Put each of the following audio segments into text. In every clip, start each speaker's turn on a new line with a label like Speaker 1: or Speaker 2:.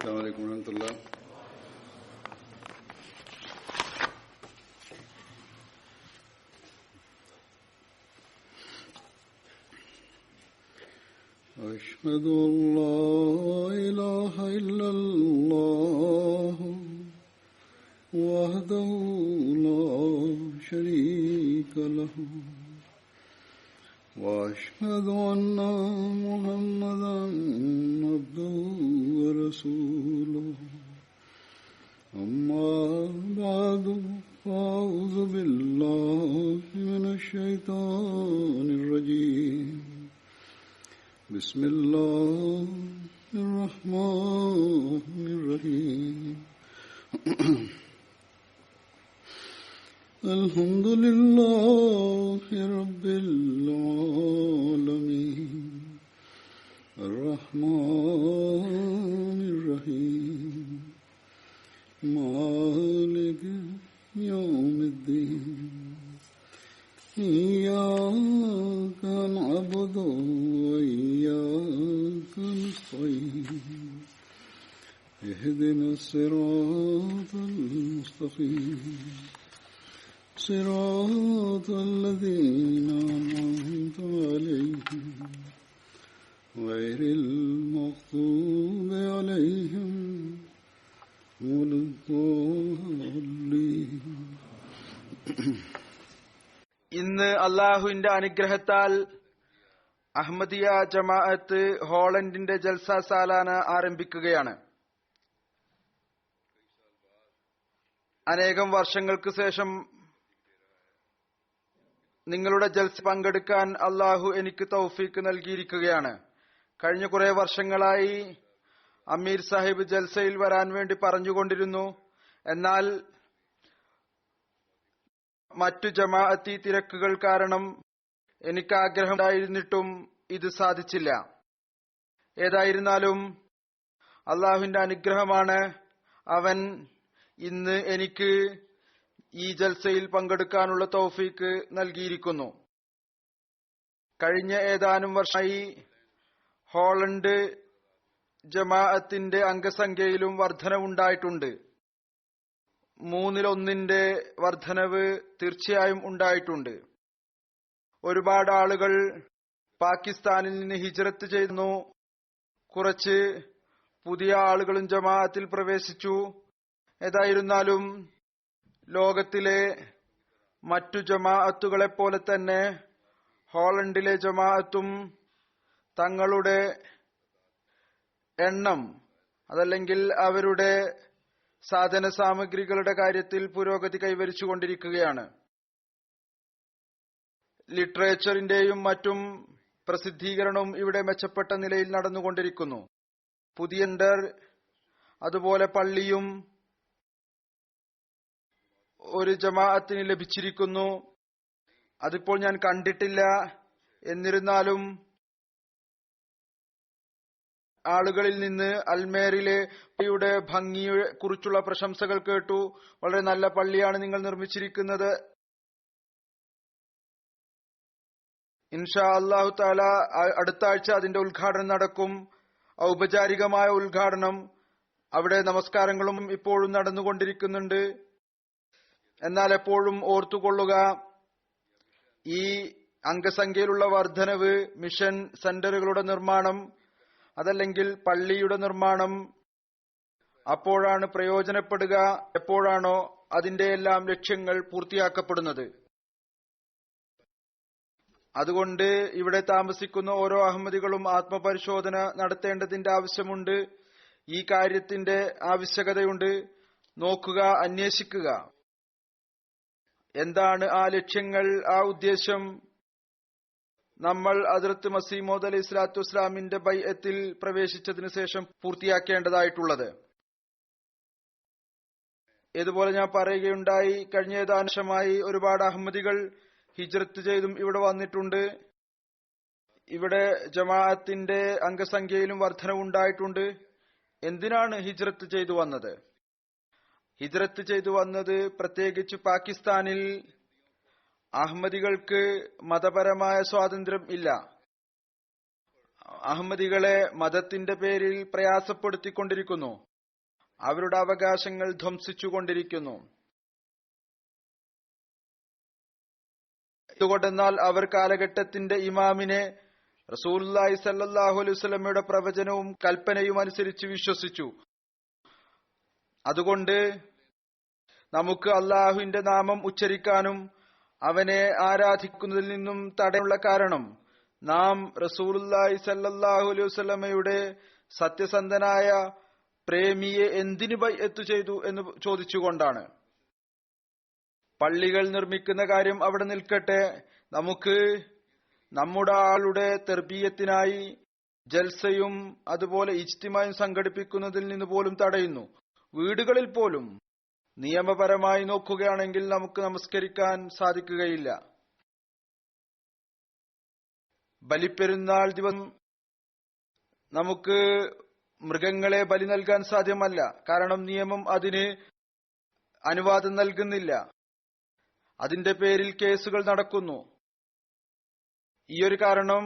Speaker 1: السلام عليكم ورحمة الله. أشهد أن لا إله إلا الله وحده لا شريك له وأشهد أن محمدا عبده ورسوله أما بعد فأعوذ بالله من الشيطان الرجيم بسم الله الرحمن الرحيم الحمد لله رب العالمين الرحمن الرحيم مالك يوم الدين إياك نعبد وإياك نستعين اهدنا الصراط المستقيم صراط الذين أنعمت عليهم غير المغضوب عليهم ولا الضالين.
Speaker 2: ഇന്ന് അള്ളാഹുവിന്റെ അനുഗ്രഹത്താൽ അഹമ്മദിയ ജമാഅത്ത് ഹോളണ്ടിന്റെ ജൽസ സാലാന ആരംഭിക്കുകയാണ്. അനേകം വർഷങ്ങൾക്ക് ശേഷം നിങ്ങളുടെ ജൽസ പങ്കെടുക്കാൻ അള്ളാഹു എനിക്ക് തൗഫീക്ക് നൽകിയിരിക്കുകയാണ്. കഴിഞ്ഞ കുറെ വർഷങ്ങളായി അമീർ സാഹിബ് ജൽസയിൽ വരാൻ വേണ്ടി പറഞ്ഞുകൊണ്ടിരുന്നു. എന്നാൽ മറ്റു ജമാഅത്തി തിരക്കുകൾ കാരണം എനിക്ക് ആഗ്രഹമുണ്ടായിരുന്നിട്ടും ഇത് സാധിച്ചില്ല. ഏതായിരുന്നാലും അള്ളാഹുവിന്റെ അനുഗ്രഹമാണ് അവൻ ഇന്ന് എനിക്ക് ഈ ജൽസയിൽ പങ്കെടുക്കാനുള്ള തൗഫീക്ക് നൽകിയിരിക്കുന്നു. കഴിഞ്ഞ ഏതാനും വർഷമായി ഹോളണ്ട് ജമാഅത്തിന്റെ അംഗസംഖ്യയിലും വർധനവുണ്ടായിട്ടുണ്ട്. 1/3 വർധനവ് തീർച്ചയായും ഉണ്ടായിട്ടുണ്ട്. ഒരുപാട് ആളുകൾ പാകിസ്ഥാനിൽ നിന്ന് ഹിജ്റത്ത് ചെയ്യുന്നു. കുറച്ച് പുതിയ ആളുകളും ജമാഅത്തിൽ പ്രവേശിച്ചു. ഏതായിരുന്നാലും ലോകത്തിലെ മറ്റു ജമാഅത്തുകളെ പോലെ തന്നെ ഹോളണ്ടിലെ ജമാഅത്തും തങ്ങളുടെ എണ്ണം അതല്ലെങ്കിൽ അവരുടെ സാധന സാമഗ്രികളുടെ കാര്യത്തിൽ പുരോഗതി കൈവരിച്ചുകൊണ്ടിരിക്കുകയാണ്. ലിറ്ററേച്ചറിന്റെയും മറ്റും പ്രസിദ്ധീകരണവും ഇവിടെ മെച്ചപ്പെട്ട നിലയിൽ നടന്നുകൊണ്ടിരിക്കുന്നു. പുതിയ അതുപോലെ പള്ളിയും ഒരു ജമാഅത്തിന് ലഭിച്ചിരിക്കുന്നു. അതിപ്പോൾ ഞാൻ കണ്ടിട്ടില്ല. എന്നിരുന്നാലും ആളുകളിൽ നിന്ന് അൽമേറിലെ പള്ളിയുടെ ഭംഗിയെ കുറിച്ചുള്ള പ്രശംസകൾ കേട്ടു. വളരെ നല്ല പള്ളിയാണ് നിങ്ങൾ നിർമ്മിച്ചിരിക്കുന്നത്. ഇൻഷാ അല്ലാഹു തആല അടുത്ത ആഴ്ച അതിന്റെ ഉദ്ഘാടനം നടക്കും. ഔപചാരികമായ ഉദ്ഘാടനം. അവിടെ നമസ്കാരങ്ങളും ഇപ്പോഴും നടന്നുകൊണ്ടിരിക്കുന്നുണ്ട്. എന്നാൽ എപ്പോഴും ഓർത്തുകൊള്ളുക, ഈ അംഗസംഖ്യയിലുള്ള വർധനവ്, മിഷൻ സെന്ററുകളുടെ നിർമ്മാണം അതല്ലെങ്കിൽ പള്ളിയുടെ നിർമ്മാണം അപ്പോഴാണ് പ്രയോജനപ്പെടുക എപ്പോഴാണോ അതിന്റെ എല്ലാം ലക്ഷ്യങ്ങൾ പൂർത്തിയാക്കപ്പെടുന്നത്. അതുകൊണ്ട് ഇവിടെ താമസിക്കുന്ന ഓരോ അഹമ്മദികളും ആത്മപരിശോധന നടത്തേണ്ടതിന്റെ ആവശ്യമുണ്ട്. ഈ കാര്യത്തിന്റെ ആവശ്യകതയുണ്ട്. നോക്കുക, അന്വേഷിക്കുക, എന്താണ് ആ ലക്ഷ്യങ്ങൾ, ആ ഉദ്ദേശ്യം. നമ്മൾ ഹദ്റത്ത് മസീഹ് മൗഊദ് അലൈഹി സ്വലാത്തു വസ്സലാമിന്റെ ബൈഅത്തിൽ പ്രവേശിച്ചതിനു ശേഷം പൂർത്തിയാക്കേണ്ടതായിട്ടുള്ളത്. ഇതുപോലെ ഞാൻ പറയുകയുണ്ടായി, കഴിഞ്ഞ ഏതാനും വർഷമായി ഒരുപാട് അഹമ്മദികൾ ഹിജ്റത്ത് ചെയ്തും ഇവിടെ വന്നിട്ടുണ്ട്. ഇവിടെ ജമാഅത്തിന്റെ അംഗസംഖ്യയിലും വർധനവുണ്ടായിട്ടുണ്ട്. എന്തിനാണ് ഹിജ്റത്ത് ചെയ്തു വന്നത്? ഹിജ്റത്ത് ചെയ്തു വന്നത് പ്രത്യേകിച്ച് പാകിസ്ഥാനിൽ അഹമ്മദികൾക്ക് മതപരമായ സ്വാതന്ത്ര്യം ഇല്ല. അഹമ്മദികളെ മതത്തിന്റെ പേരിൽ പ്രയാസപ്പെടുത്തിക്കൊണ്ടിരിക്കുന്നു. അവരുടെ അവകാശങ്ങൾ ധ്വംസിച്ചുകൊണ്ടിരിക്കുന്നു. എന്തുകൊണ്ടെന്നാൽ അവർ കാലഘട്ടത്തിന്റെ ഇമാമിനെ റസൂലുള്ളാഹി സ്വല്ലല്ലാഹു അലൈഹി വസല്ലമയുടെ പ്രവചനവും കൽപ്പനയും അനുസരിച്ച് വിശ്വസിച്ചു. അതുകൊണ്ട് നമുക്ക് അള്ളാഹുവിന്റെ നാമം ഉച്ചരിക്കാനും അവനെ ആരാധിക്കുന്നതിൽ നിന്നും തടയുള്ള കാരണം നാം റസൂലുള്ളാഹി സ്വല്ലല്ലാഹു അലൈഹി വസല്ലമയുടെ സത്യസന്ധനായ പ്രേമിയെ എന്തിനു ബൈഅത്ത് ചെയ്തു എന്ന് ചോദിച്ചുകൊണ്ടാണ്. പള്ളികൾ നിർമ്മിക്കുന്ന കാര്യം അവിടെ നിൽക്കട്ടെ, നമുക്ക് നമ്മുടെ ആളുടെ തെർബീയത്തിനായി ജൽസയും അതുപോലെ ഇജ്തിമായും സംഘടിപ്പിക്കുന്നതിൽ നിന്ന് പോലും തടയുന്നു. വീടുകളിൽ പോലും നിയമപരമായി നോക്കുകയാണെങ്കിൽ നമുക്ക് നമസ്കരിക്കാൻ സാധിക്കുകയില്ല. ബലിപ്പെരുന്നാൾ ദിവസം നമുക്ക് മൃഗങ്ങളെ ബലി നൽകാൻ സാധ്യമല്ല. കാരണം നിയമം അതിന് അനുവാദം നൽകുന്നില്ല. അതിന്റെ പേരിൽ കേസുകൾ നടക്കുന്നു. ഈ ഒരു കാരണം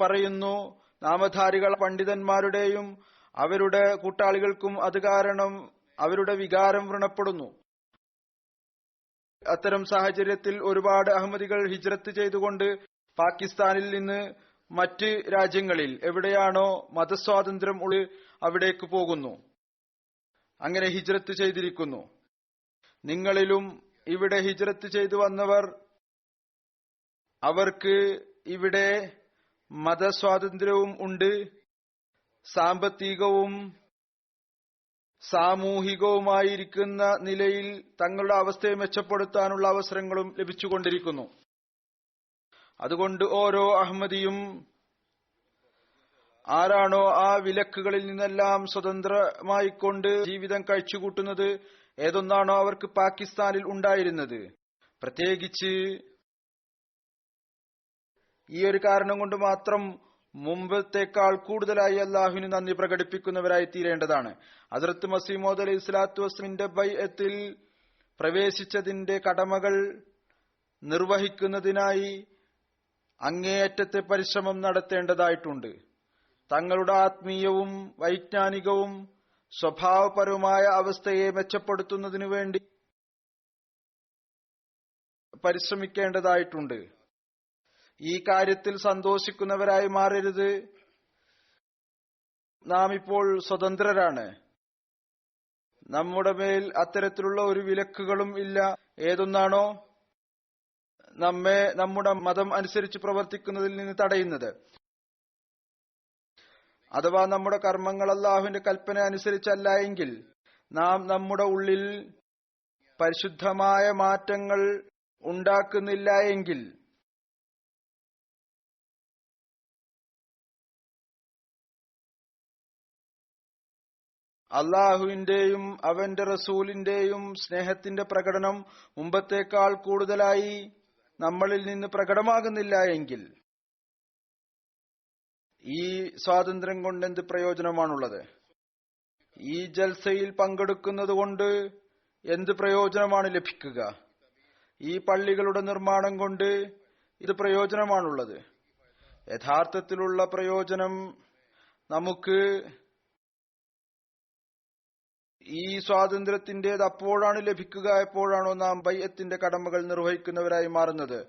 Speaker 2: പറയുന്നു, നാമധാരികൾ പണ്ഡിതന്മാരുടെയും അവരുടെ കൂട്ടാളികൾക്കും അത് കാരണം അവരുടെ വികാരം വ്രണപ്പെടുന്നു. അത്തരം സാഹചര്യത്തിൽ ഒരുപാട് അഹമ്മദികൾ ഹിജ്റത്ത് ചെയ്തുകൊണ്ട് പാകിസ്ഥാനിൽ നിന്ന് മറ്റ് രാജ്യങ്ങളിൽ എവിടെയാണോ മതസ്വാതന്ത്ര്യം ഉള്ളത് അവിടേക്ക് പോകുന്നു. അങ്ങനെ ഹിജ്റത്ത് ചെയ്തിരിക്കുന്നു. നിങ്ങളിലും ഇവിടെ ഹിജ്റത്ത് ചെയ്തു വന്നവർ, അവർക്ക് ഇവിടെ മതസ്വാതന്ത്ര്യവും ഉണ്ട്, സാമ്പത്തികവും സാമൂഹികവുമായിരിക്കുന്ന നിലയിൽ തങ്ങളുടെ അവസ്ഥയെ മെച്ചപ്പെടുത്താനുള്ള അവസരങ്ങളും ലഭിച്ചുകൊണ്ടിരിക്കുന്നു. അതുകൊണ്ട് ഓരോ അഹമ്മദിയും ആരാണോ ആ വിലക്കുകളിൽ നിന്നെല്ലാം സ്വതന്ത്രമായിക്കൊണ്ട് ജീവിതം കഴിച്ചുകൂട്ടുന്നത്, ഏതൊന്നാണോ അവർക്ക് പാകിസ്ഥാനിൽ ഉണ്ടായിരുന്നത്, പ്രത്യേകിച്ച് ഈ ഒരു കാരണം കൊണ്ട് മാത്രം മുമ്പത്തേക്കാൾ കൂടുതലായി അള്ളാഹുവിന് നന്ദി പ്രകടിപ്പിക്കുന്നവരായി തീരേണ്ടതാണ്. ഹദ്റത്ത് മസീഹ് മൗഊദ് അലൈഹി സ്വലാത്തു വസ്സലാമിന്റെ ബൈഅത്തിൽ പ്രവേശിച്ചതിന്റെ കടമകൾ നിർവഹിക്കുന്നതിനായി അങ്ങേയറ്റത്തെ പരിശ്രമം നടത്തേണ്ടതായിട്ടുണ്ട്. തങ്ങളുടെ ആത്മീയവും വൈജ്ഞാനികവും സ്വഭാവപരവുമായ അവസ്ഥയെ മെച്ചപ്പെടുത്തുന്നതിനു വേണ്ടി പരിശ്രമിക്കേണ്ടതായിട്ടുണ്ട്. ഈ കാര്യത്തിൽ സന്തോഷിക്കുന്നവരായി മാറരുത്. നാം ഇപ്പോൾ സ്വതന്ത്രരാണ്. നമ്മുടെ മേൽ അത്തരത്തിലുള്ള ഒരു വിലക്കുകളും ഇല്ല. ഏതൊന്നാണോ നമ്മെ നമ്മുടെ മതം അനുസരിച്ച് പ്രവർത്തിക്കുന്നതിൽ നിന്ന് തടയുന്നത്, അഥവാ നമ്മുടെ കർമ്മങ്ങൾ അല്ലാഹുവിന്റെ കൽപ്പന അനുസരിച്ചല്ല എങ്കിൽ നാം നമ്മുടെ ഉള്ളിൽ പരിശുദ്ധമായ മാറ്റങ്ങൾ ഉണ്ടാക്കുന്നില്ല എങ്കിൽ അള്ളാഹുവിന്റെയും അവന്റെ റസൂലിന്റെയും സ്നേഹത്തിന്റെ പ്രകടനം മുമ്പത്തേക്കാൾ കൂടുതലായി നമ്മളിൽ നിന്ന് പ്രകടമാകുന്നില്ല എങ്കിൽ ഈ സ്വാതന്ത്ര്യം കൊണ്ട് എന്ത് പ്രയോജനമാണുള്ളത്? ഈ ജൽസയിൽ പങ്കെടുക്കുന്നത് കൊണ്ട് എന്ത് പ്രയോജനമാണ് ലഭിക്കുക? ഈ പള്ളികളുടെ നിർമ്മാണം കൊണ്ട് ഇത് പ്രയോജനമാണുള്ളത്. യഥാർത്ഥത്തിലുള്ള പ്രയോജനം നമുക്ക് ഈ സ്വാതന്ത്ര്യത്തിന്റേത് അപ്പോഴാണ് ലഭിക്കുക എപ്പോഴാണോ നാം ബൈഅത്തിന്റെ കടമകൾ നിർവഹിക്കുന്നവരായി മാറുന്നത്.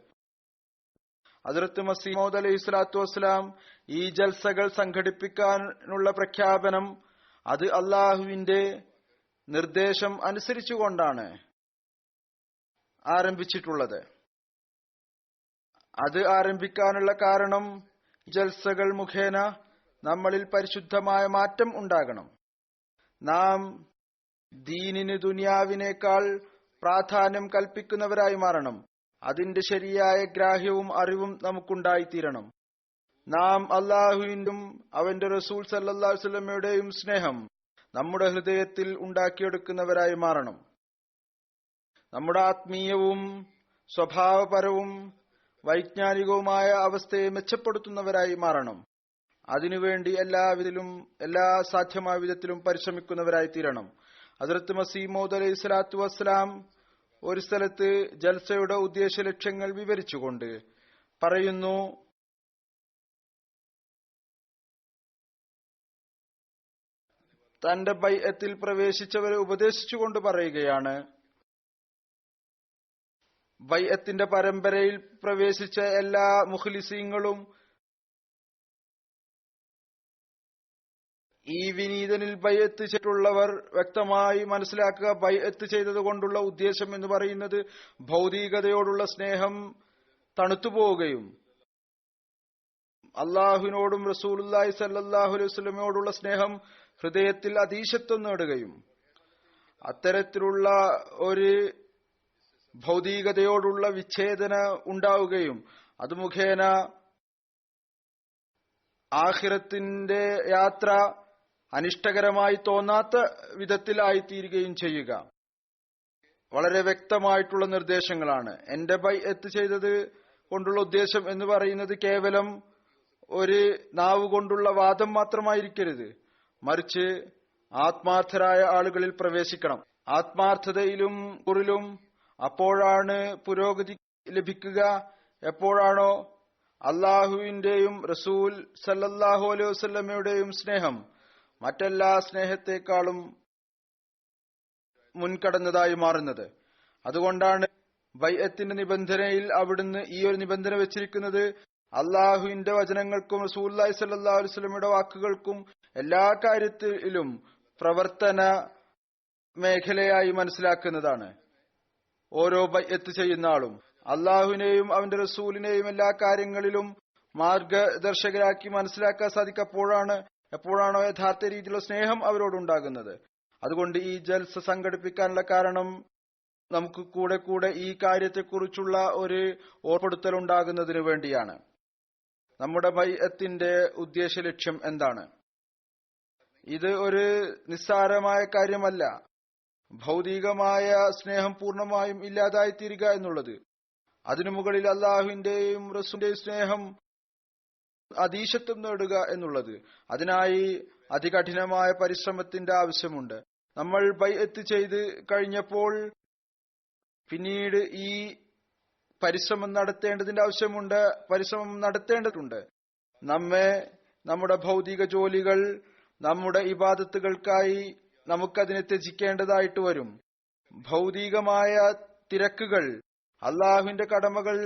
Speaker 2: ഹദ്റത്ത് മസീഹ് മൗഊദ് അലൈഹി സ്വലാത്തു വസ്സലാം ഈ ജൽസകൾ സംഘടിപ്പിക്കാനുള്ള പ്രഖ്യാപനം അത് അള്ളാഹുവിന്റെ നിർദ്ദേശം അനുസരിച്ചുകൊണ്ടാണ് ആരംഭിച്ചിട്ടുള്ളത്. അത് ആരംഭിക്കാനുള്ള കാരണം ജൽസകൾ മുഖേന നമ്മളിൽ പരിശുദ്ധമായ മാറ്റം ഉണ്ടാകണം. നാം ദീനിന് ദുനിയാവിനേക്കാൾ പ്രാധാന്യം കൽപ്പിക്കുന്നവരായി മാറണം. അതിന്റെ ശരിയായ ഗ്രാഹ്യവും അറിവും നമുക്കുണ്ടായിത്തീരണം. നാം അള്ളാഹുവിനും അവന്റെ റസൂൽ സല്ലല്ലാഹു അലൈഹി വസല്ലമയുടെയും സ്നേഹം നമ്മുടെ ഹൃദയത്തിൽ ഉണ്ടാക്കിയെടുക്കുന്നവരായി മാറണം. നമ്മുടെ ആത്മീയവും സ്വഭാവപരവും വൈജ്ഞാനികവുമായ അവസ്ഥയെ മെച്ചപ്പെടുത്തുന്നവരായി മാറണം. അതിനുവേണ്ടി എല്ലാ സാധ്യമായ വിധത്തിലും പരിശ്രമിക്കുന്നവരായി തീരണം. ഹദ്റത്ത് മസീഹ് മൗഊദ് അലൈഹി സ്വലാത്തു വസ്സലാം ഒരു സ്ഥലത്ത് ജൽസയുടെ ഉദ്ദേശ ലക്ഷ്യങ്ങൾ വിവരിച്ചുകൊണ്ട് പറയുന്നു, തന്റെ ബൈഅത്തിൽ പ്രവേശിച്ചവരെ ഉപദേശിച്ചുകൊണ്ട് പറയുകയാണ്, ബൈഅത്തിന്റെ പരമ്പരയിൽ പ്രവേശിച്ച എല്ലാ മുഖ്ലിസീങ്ങളും ഈ വിനീതനിൽ ബൈഅത്ത് ചെയ്തിട്ടുള്ളവർ വ്യക്തമായി മനസ്സിലാക്കുക, ബൈഅത്ത് ചെയ്തത് കൊണ്ടുള്ള ഉദ്ദേശം എന്ന് പറയുന്നത് ഭൗതികതയോടുള്ള സ്നേഹം തണുത്തുപോവുകയും അള്ളാഹുവിനോടും റസൂലുള്ളാഹി സ്വല്ലല്ലാഹു അലൈഹി വസല്ലമയോടുള്ള സ്നേഹം ഹൃദയത്തിൽ അതീശത്വം നേടുകയും അത്തരത്തിലുള്ള ഒരു ഭൗതികതയോടുള്ള വിച്ഛേദന ഉണ്ടാവുകയും അത് മുഖേന ആഖിറത്തിന്റെ യാത്ര അനിഷ്ടകരമായി തോന്നാത്ത വിധത്തിലായിത്തീരുകയും ചെയ്യുക. വളരെ വ്യക്തമായിട്ടുള്ള നിർദ്ദേശങ്ങളാണ്. എന്റെ ബൈഅത്ത് ചെയ്തത് കൊണ്ടുള്ള ഉദ്ദേശം എന്ന് പറയുന്നത് കേവലം ഒരു നാവ് കൊണ്ടുള്ള വാദം മാത്രമായിരിക്കരുത്, മറിച്ച് ആത്മാർത്ഥരായ ആളുകളിൽ പ്രവേശിക്കണം. ആത്മാർത്ഥതയിലും കുറിലും അപ്പോഴാണ് പുരോഗതി ലഭിക്കുക എപ്പോഴാണോ അള്ളാഹുവിന്റെയും റസൂൽ സല്ലല്ലാഹു അലൈഹി വസല്ലമയുടെയും സ്നേഹം മറ്റെല്ലാ സ്നേഹത്തെക്കാളും മുൻകടന്നതായി മാറുന്നത്. അതുകൊണ്ടാണ് ബൈഅത്തിന്റെ നിബന്ധനയിൽ അവിടുന്ന് ഈ ഒരു നിബന്ധന വെച്ചിരിക്കുന്നത്, അള്ളാഹുവിന്റെ വചനങ്ങൾക്കും റസൂലുള്ളാഹി സ്വല്ലല്ലാഹു അലൈഹി വസല്ലമയുടെ വാക്കുകൾക്കും എല്ലാ കാര്യത്തിലും പ്രവർത്തന മേഖലയായി മനസ്സിലാക്കുന്നതാണ്. ഓരോ ബൈഅത്ത് ചെയ്യുന്ന ആളും അള്ളാഹുവിനെയും അവന്റെ റസൂലിനെയും എല്ലാ കാര്യങ്ങളിലും മാർഗദർശകരാക്കി മനസ്സിലാക്കാൻ സാധിക്കും. എപ്പോഴാണോ യഥാർത്ഥ രീതിയിലുള്ള സ്നേഹം അവരോടുണ്ടാകുന്നത്. അതുകൊണ്ട് ഈ ജൽസ സംഘടിപ്പിക്കാനുള്ള കാരണം നമുക്ക് കൂടെ കൂടെ ഈ കാര്യത്തെക്കുറിച്ചുള്ള ഒരു ഓർമ്മപ്പെടുത്തൽ ഉണ്ടാകുന്നതിന് വേണ്ടിയാണ്. നമ്മുടെ ബൈഅത്തിന്റെ ഉദ്ദേശ ലക്ഷ്യം എന്താണ്? ഇത് ഒരു നിസ്സാരമായ കാര്യമല്ല. ഭൗതികമായ സ്നേഹം പൂർണ്ണമായും ഇല്ലാതായി തീരുക എന്നുള്ളത്, അതിനു മുകളിൽ അള്ളാഹുവിന്റെയും റസൂലിന്റെയും സ്നേഹം അതീശത്വം നേടുക എന്നുള്ളത്, അതിനായി അതികഠിനമായ പരിശ്രമത്തിന്റെ ആവശ്യമുണ്ട്. നമ്മൾ ബൈഅത്ത് ചെയ്ത് കഴിഞ്ഞപ്പോൾ പിന്നീട് ഈ പരിശ്രമം നടത്തേണ്ടതുണ്ട്. നമ്മെ നമ്മുടെ ഭൗതിക ജോലികൾ, നമ്മുടെ ഇബാദത്തുകൾക്കായി നമുക്കതിനെ ത്യജിക്കേണ്ടതായിട്ട് വരും. ഭൗതികമായ തിരക്കുകൾ അള്ളാഹുവിന്റെ കടമകൾ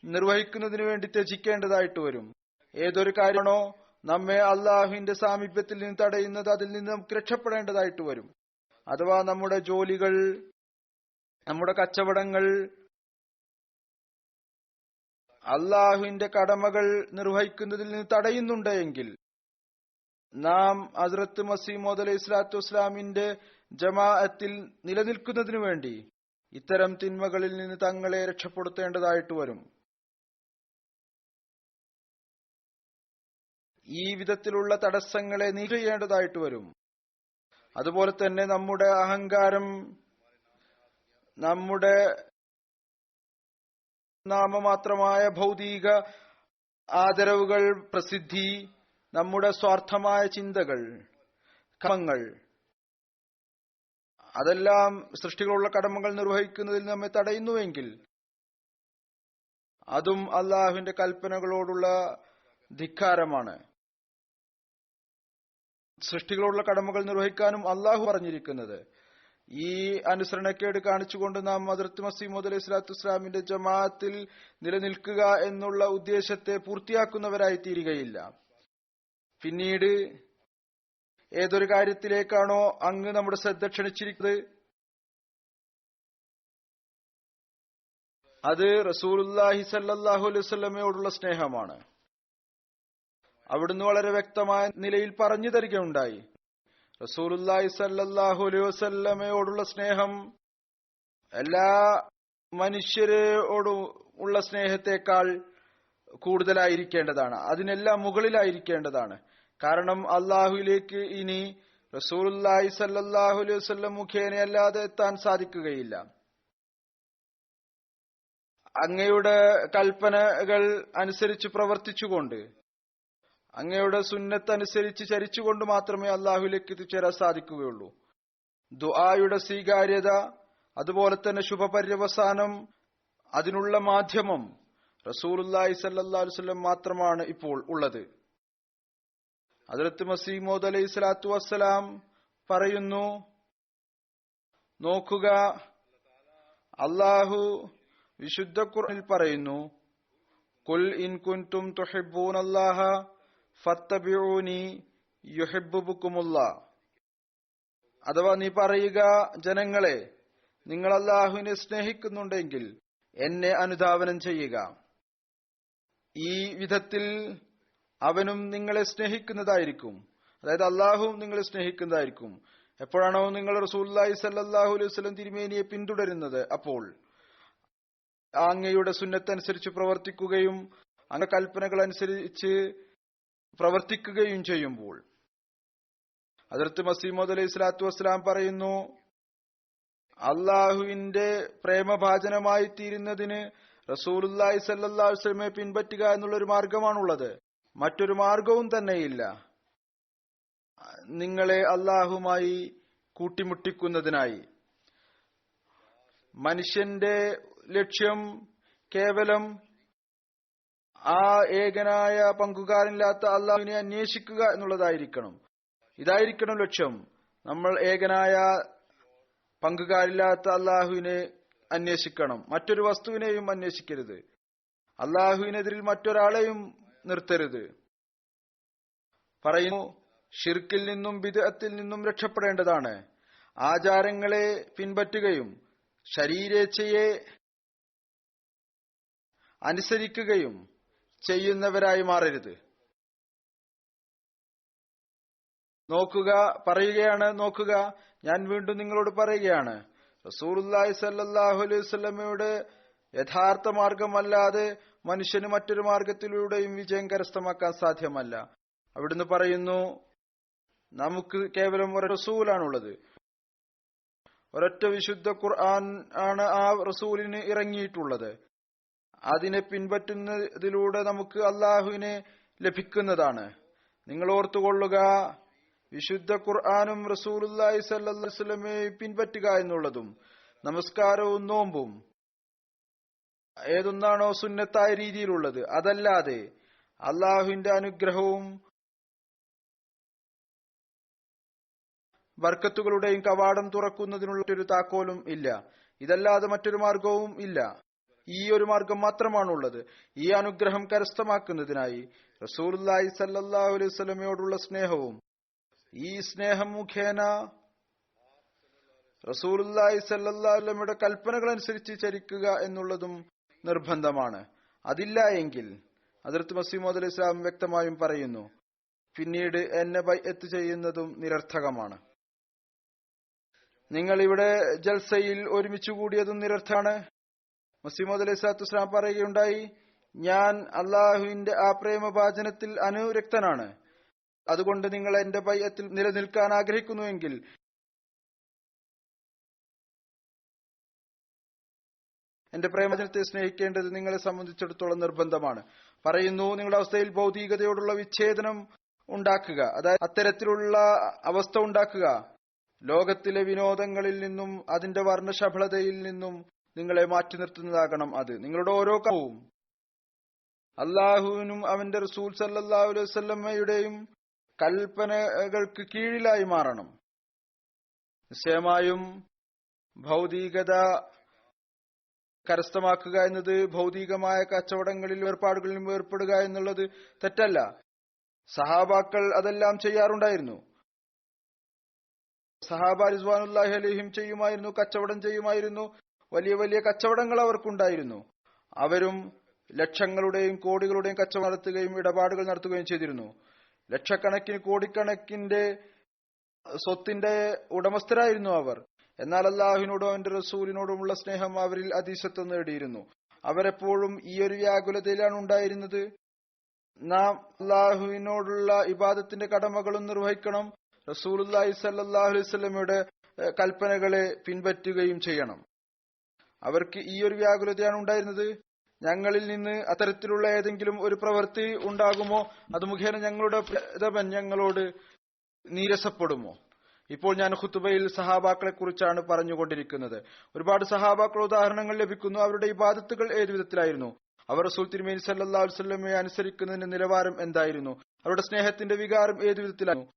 Speaker 2: നിർവഹിക്കുന്നതിന് വേണ്ടി ത്യജിക്കേണ്ടതായിട്ട് വരും. ഏതൊരു കാര്യമാണോ നമ്മെ അള്ളാഹുവിന്റെ സാമീപ്യത്തിൽ നിന്ന് തടയുന്നത്, അതിൽ നിന്ന് നമുക്ക് രക്ഷപ്പെടേണ്ടതായിട്ട് വരും. അഥവാ നമ്മുടെ ജോലികൾ, നമ്മുടെ കച്ചവടങ്ങൾ അള്ളാഹുവിന്റെ കടമകൾ നിർവഹിക്കുന്നതിൽ നിന്ന് തടയുന്നുണ്ട് എങ്കിൽ നാം ഹസ്രത്ത് മസീഹ് മൗഊദ് അലൈഹി സ്വലാത്തു വസ്സലാമിന്റെ ജമാഅത്തിൽ നിലനിൽക്കുന്നതിനു വേണ്ടി ഇത്തരം തിന്മകളിൽ നിന്ന് തങ്ങളെ രക്ഷപ്പെടുത്തേണ്ടതായിട്ട് വരും. ഈ വിധത്തിലുള്ള തടസ്സങ്ങളെ നീക്കം ചെയ്യേണ്ടതായിട്ട് വരും. അതുപോലെ തന്നെ നമ്മുടെ അഹങ്കാരം, നമ്മുടെ നാമമാത്രമായ ഭൗതിക ആദരവുകൾ, പ്രസിദ്ധി, നമ്മുടെ സ്വാർത്ഥമായ ചിന്തകൾ, കർമ്മങ്ങൾ, അതെല്ലാം സൃഷ്ടികളുള്ള കടമകൾ നിർവഹിക്കുന്നതിൽ നമ്മെ തടയുന്നുവെങ്കിൽ അതും അള്ളാഹുവിന്റെ കൽപ്പനകളോടുള്ള ധിക്കാരമാണ്. സൃഷ്ടികളുള്ള കടമകൾ നിർവഹിക്കാനും അള്ളാഹു പറഞ്ഞിരിക്കുന്നത്. ഈ അനുസരണക്കേട് കാണിച്ചുകൊണ്ട് നാം ഹദ്റത്ത് മസീഹ് മൗഊദ് അലൈഹി സ്വലാത്തു വസ്സലാമിന്റെ ജമാഅത്തിൽ നിലനിൽക്കുക എന്നുള്ള ഉദ്ദേശത്തെ പൂർത്തിയാക്കുന്നവരായി തീരുകയില്ല. പിന്നീട് ഏതൊരു കാര്യത്തിലേക്കാണോ അങ്ങ് നമ്മുടെ ശ്രദ്ധ ക്ഷണിച്ചിരിക്കുന്നത്, അത് റസൂലുള്ളാഹി സ്വല്ലല്ലാഹു അലൈഹി വസല്ലമയോടുള്ള സ്നേഹമാണ്. അവിടുന്ന് വളരെ വ്യക്തമായ നിലയിൽ പറഞ്ഞു തരികയുണ്ടായി, റസൂലുള്ളാഹി സ്വല്ലല്ലാഹു അലൈഹി വസല്ലമയോടുള്ള സ്നേഹം എല്ലാ മനുഷ്യരോടും ഉള്ള സ്നേഹത്തെക്കാൾ കൂടുതലായിരിക്കേണ്ടതാണ്, അതിനെല്ലാം മുകളിലായിരിക്കേണ്ടതാണ്. കാരണം അള്ളാഹുവിലേക്ക് ഇനി റസൂലുള്ളാഹി സ്വല്ലല്ലാഹു അലൈഹി വസല്ലം മുഖേനയല്ലാതെ എത്താൻ സാധിക്കുകയില്ല. അങ്ങയുടെ കൽപ്പനകൾ അനുസരിച്ച് പ്രവർത്തിച്ചുകൊണ്ട്, അങ്ങയുടെ സുന്നത്ത് അനുസരിച്ച് ചരിച്ചുകൊണ്ട് മാത്രമേ അള്ളാഹുവിലേക്ക് എത്തിച്ചേരാൻ സാധിക്കുകയുള്ളൂ. ദുആയുടെ സ്വീകാര്യത, അതുപോലെ തന്നെ ശുഭപര്യവസാനം, അതിനുള്ള മാധ്യമം റസൂലുള്ളാഹി സ്വല്ലല്ലാഹു അലൈഹി വസല്ലം മാത്രമാണ് ഇപ്പോൾ ഉള്ളത്. ഹദ്റത്ത് മസീഹ് മൗഊദ് അലൈഹി സ്വലാത്തു വസ്സലാം പറയുന്നു, നോക്കുക, അല്ലാഹു വിശുദ്ധ ഖുർആനിൽ പറയുന്നു, ഖുൽ ഇൻ കുൻതും തുഹിബ്ബൂനല്ലാഹ ഫത്തബിഊനി യുഹിബ്ബുകുമുല്ലാഹ്. അഥവാ നീ പറയുക, ജനങ്ങളെ, നിങ്ങൾ അല്ലാഹുവിനെ സ്നേഹിക്കുന്നുണ്ടെങ്കിൽ എന്നെ അനുധാവനം ചെയ്യുക. ഈ വിധത്തിൽ അവനും നിങ്ങളെ സ്നേഹിക്കുന്നതായിരിക്കും. അതായത് അല്ലാഹുവും നിങ്ങളെ സ്നേഹിക്കുന്നതായിരിക്കും. എപ്പോഴാണോ നിങ്ങൾ റസൂലുള്ളാഹി സ്വല്ലല്ലാഹു അലൈഹി വസല്ലം തിരുമേനിയെ പിന്തുടരുന്നത്, അപ്പോൾ അങ്ങയുടെ സുന്നത്തനുസരിച്ച് പ്രവർത്തിക്കുകയും അങ്ങയുടെ കൽപ്പനകൾ അനുസരിച്ച് പ്രവർത്തിക്കുകയും ചെയ്യുമ്പോൾ. ഹദ്റത്ത് മസീഹ് മൗഊദ് അലൈഹി സ്വലാത്തു വസ്സലാം പറയുന്നു, അള്ളാഹുവിന്റെ പ്രേമഭാജനമായി തീരുന്നതിന് റസൂലുള്ളാഹി സ്വല്ലല്ലാഹു അലൈഹി വസല്ലമയെ പിൻപറ്റുക എന്നുള്ളൊരു മാർഗമാണുള്ളത്. മറ്റൊരു മാർഗവും തന്നെയില്ല നിങ്ങളെ അള്ളാഹുമായി കൂട്ടിമുട്ടിക്കുന്നതിനായി. മനുഷ്യന്റെ ലക്ഷ്യം കേവലം ആ ഏകനായ പങ്കുകാരനില്ലാത്ത അള്ളാഹുവിനെ അന്വേഷിക്കുക എന്നുള്ളതായിരിക്കണം. ഇതായിരിക്കണം ലക്ഷ്യം. നമ്മൾ ഏകനായ പങ്കുകാരില്ലാത്ത അള്ളാഹുവിനെ അന്വേഷിക്കണം. മറ്റൊരു വസ്തുവിനെയും അന്വേഷിക്കരുത്. അള്ളാഹുവിനെതിരിൽ മറ്റൊരാളെയും നിർത്തരുത്. പറയുന്നു, ഷിർക്കിൽ നിന്നും ബിദ്അത്തിൽ നിന്നും രക്ഷപ്പെടേണ്ടതാണ്. ആചാരങ്ങളെ പിൻപറ്റുകയും ശരീരേച്ഛയെ അനുസരിക്കുകയും ചെയ്യുന്നവരായി മാറരുത്. നോക്കുക, ഞാൻ വീണ്ടും നിങ്ങളോട് പറയുകയാണ്, റസൂലുള്ളാഹി സ്വല്ലല്ലാഹു അലൈഹി വസല്ലമയുടെ യഥാർത്ഥ മാർഗമല്ലാതെ മനുഷ്യന് മറ്റൊരു മാർഗത്തിലൂടെയും വിജയം കരസ്ഥമാക്കാൻ സാധ്യമല്ല. അവിടുന്ന് പറയുന്നു, നമുക്ക് കേവലം ഒരു റസൂലാണുള്ളത്. ഒരൊറ്റ വിശുദ്ധ ഖുർആൻ ആണ് ആ റസൂലിന് ഇറങ്ങിയിട്ടുള്ളത്. അതിനെ പിൻപറ്റുന്നതിലൂടെ നമുക്ക് അള്ളാഹുവിനെ ലഭിക്കുന്നതാണ്. നിങ്ങൾ ഓർത്തുകൊള്ളുക, വിശുദ്ധ ഖുർആനും റസൂലുള്ളാഹി സ്വല്ലല്ലാഹു അലൈഹി വസല്ലമയെ പിൻപറ്റുക എന്നുള്ളതും നമസ്കാരവും നോമ്പും ഏതൊന്നാണോ സുന്നത്തായ രീതിയിലുള്ളത്, അതല്ലാതെ അള്ളാഹുവിന്റെ അനുഗ്രഹവും ബർക്കത്തുകളുടെയും കവാടം തുറക്കുന്നതിനുള്ള ഒരു താക്കോലും ഇല്ല. ഇതല്ലാതെ മറ്റൊരു മാർഗവും ഇല്ല. ഈ ഒരു മാർഗം മാത്രമാണുള്ളത്. ഈ അനുഗ്രഹം കരസ്ഥമാക്കുന്നതിനായി റസൂലുള്ളാഹി സ്വല്ലല്ലാഹു അലൈഹി വസല്ലമയോടുള്ള സ്നേഹവും ഈ സ്നേഹം മുഖേന റസൂലുള്ളാഹി സ്വല്ലല്ലാഹു അലൈഹി വസല്ലമയുടെ കൽപ്പനകൾ അനുസരിച്ച് ചരിക്കുക എന്നുള്ളതും നിർബന്ധമാണ്. അതില്ല എങ്കിൽ ഹദ്റത്ത് മസീഹ് മൗഊദ് അലൈഹി സ്വലാം വ്യക്തമായും പറയുന്നു, പിന്നീട് എന്നെ ബൈഅത്ത് ചെയ്യുന്നതും നിരർത്ഥകമാണ്. നിങ്ങൾ ഇവിടെ ജൽസയിൽ ഒരുമിച്ച് കൂടിയതും നിരർത്ഥമാണ്. മസീഹ് മൗഊദ് അലൈഹി സ്വലാത്തു വസ്സലാം പറയുകയുണ്ടായി, ഞാൻ അള്ളാഹുവിന്റെ ആ പ്രേമഭാജനത്തിൽ അനുരക്തനാണ്. അതുകൊണ്ട് നിങ്ങൾ എന്റെ ബൈഅത്തിൽ നിലനിൽക്കാൻ ആഗ്രഹിക്കുന്നുവെങ്കിൽ എന്റെ പ്രേമജനത്തെ സ്നേഹിക്കേണ്ടത് നിങ്ങളെ സംബന്ധിച്ചിടത്തോളം നിർബന്ധമാണ്. പറയുന്നു, നിങ്ങളുടെ അവസ്ഥയിൽ ഭൗതികതയോടുള്ള വിച്ഛേദനം ഉണ്ടാക്കുക, അതായത് അത്തരത്തിലുള്ള അവസ്ഥ ഉണ്ടാക്കുക. ലോകത്തിലെ വിനോദങ്ങളിൽ നിന്നും അതിന്റെ വർണ്ണശബളതയിൽ നിന്നും നിങ്ങളെ മാറ്റി നിർത്തുന്നതാകണം അത്. നിങ്ങളുടെ ഓരോ കാര്യവും അള്ളാഹുവിനും അവന്റെ റസൂൽ സല്ലല്ലാഹു അലൈഹി വസല്ലമയുടെയും കൽപ്പനകൾക്ക് കീഴിലായി മാറണം. നിശ്ചയമായും ഭൗതികത കരസ്ഥമാക്കുക എന്നത് ഭൗതികമായ കച്ചവടങ്ങളിൽ ഏർപ്പാടുകളിലും ഏർപ്പെടുക എന്നുള്ളത് തെറ്റല്ല. സഹാബാക്കൾ അതെല്ലാം ചെയ്യാറുണ്ടായിരുന്നു. സഹാബ റിസ്വാനുല്ലാഹി അലൈഹിം ചെയ്യുമായിരുന്നു, കച്ചവടം ചെയ്യുമായിരുന്നു. വലിയ വലിയ കച്ചവടങ്ങൾ അവർക്കുണ്ടായിരുന്നു. അവരും ലക്ഷങ്ങളുടെയും കോടികളുടെയും കച്ചവടം നടത്തുകയും ഇടപാടുകൾ നടത്തുകയും ചെയ്തിരുന്നു. ലക്ഷക്കണക്കിന് കോടിക്കണക്കിന്റെ സ്വത്തിന്റെ ഉടമസ്ഥരായിരുന്നു അവർ. എന്നാൽ അള്ളാഹുവിനോടും അവന്റെ റസൂലിനോടുമുള്ള സ്നേഹം അവരിൽ അതീശത്വം നേടിയിരുന്നു. അവരെപ്പോഴും ഈ ഒരു വ്യാകുലതയിലാണ് ഉണ്ടായിരുന്നത്. നാം അള്ളാഹുവിനോടുള്ള ഇബാദത്തിന്റെ കടമകളും നിർവഹിക്കണം, റസൂലുള്ളാഹി സ്വല്ലല്ലാഹു അലൈഹി വസല്ലമയുടെ കൽപ്പനകളെ പിൻപറ്റുകയും ചെയ്യണം. അവർക്ക് ഈ ഒരു വ്യാകുലതയാണ് ഉണ്ടായിരുന്നത്. ഞങ്ങളിൽ നിന്ന് അത്തരത്തിലുള്ള ഏതെങ്കിലും ഒരു പ്രവൃത്തി ഉണ്ടാകുമോ, അത് മുഖേന ഞങ്ങളുടെ പ്രേതവൻ ഞങ്ങളോട് നീരസപ്പെടുമോ? ഇപ്പോൾ ഞാൻ ഖുതുബയിൽ സഹാബാക്കളെ കുറിച്ചാണ് പറഞ്ഞുകൊണ്ടിരിക്കുന്നത്. ഒരുപാട് സഹാബാക്കൾ ഉദാഹരണങ്ങൾ ലഭിക്കുന്നു. അവരുടെ ഇബാദത്തുകൾ ഏതു വിധത്തിലായിരുന്നു? അവർ റസൂൽ തിരുമേനി സല്ലല്ലാഹു അലൈഹി വസല്ലമയെ അനുസരിക്കുന്നതിന്റെ നിലവാരം എന്തായിരുന്നു? അവരുടെ സ്നേഹത്തിന്റെ വികാരം ഏതു വിധത്തിലായിരുന്നു?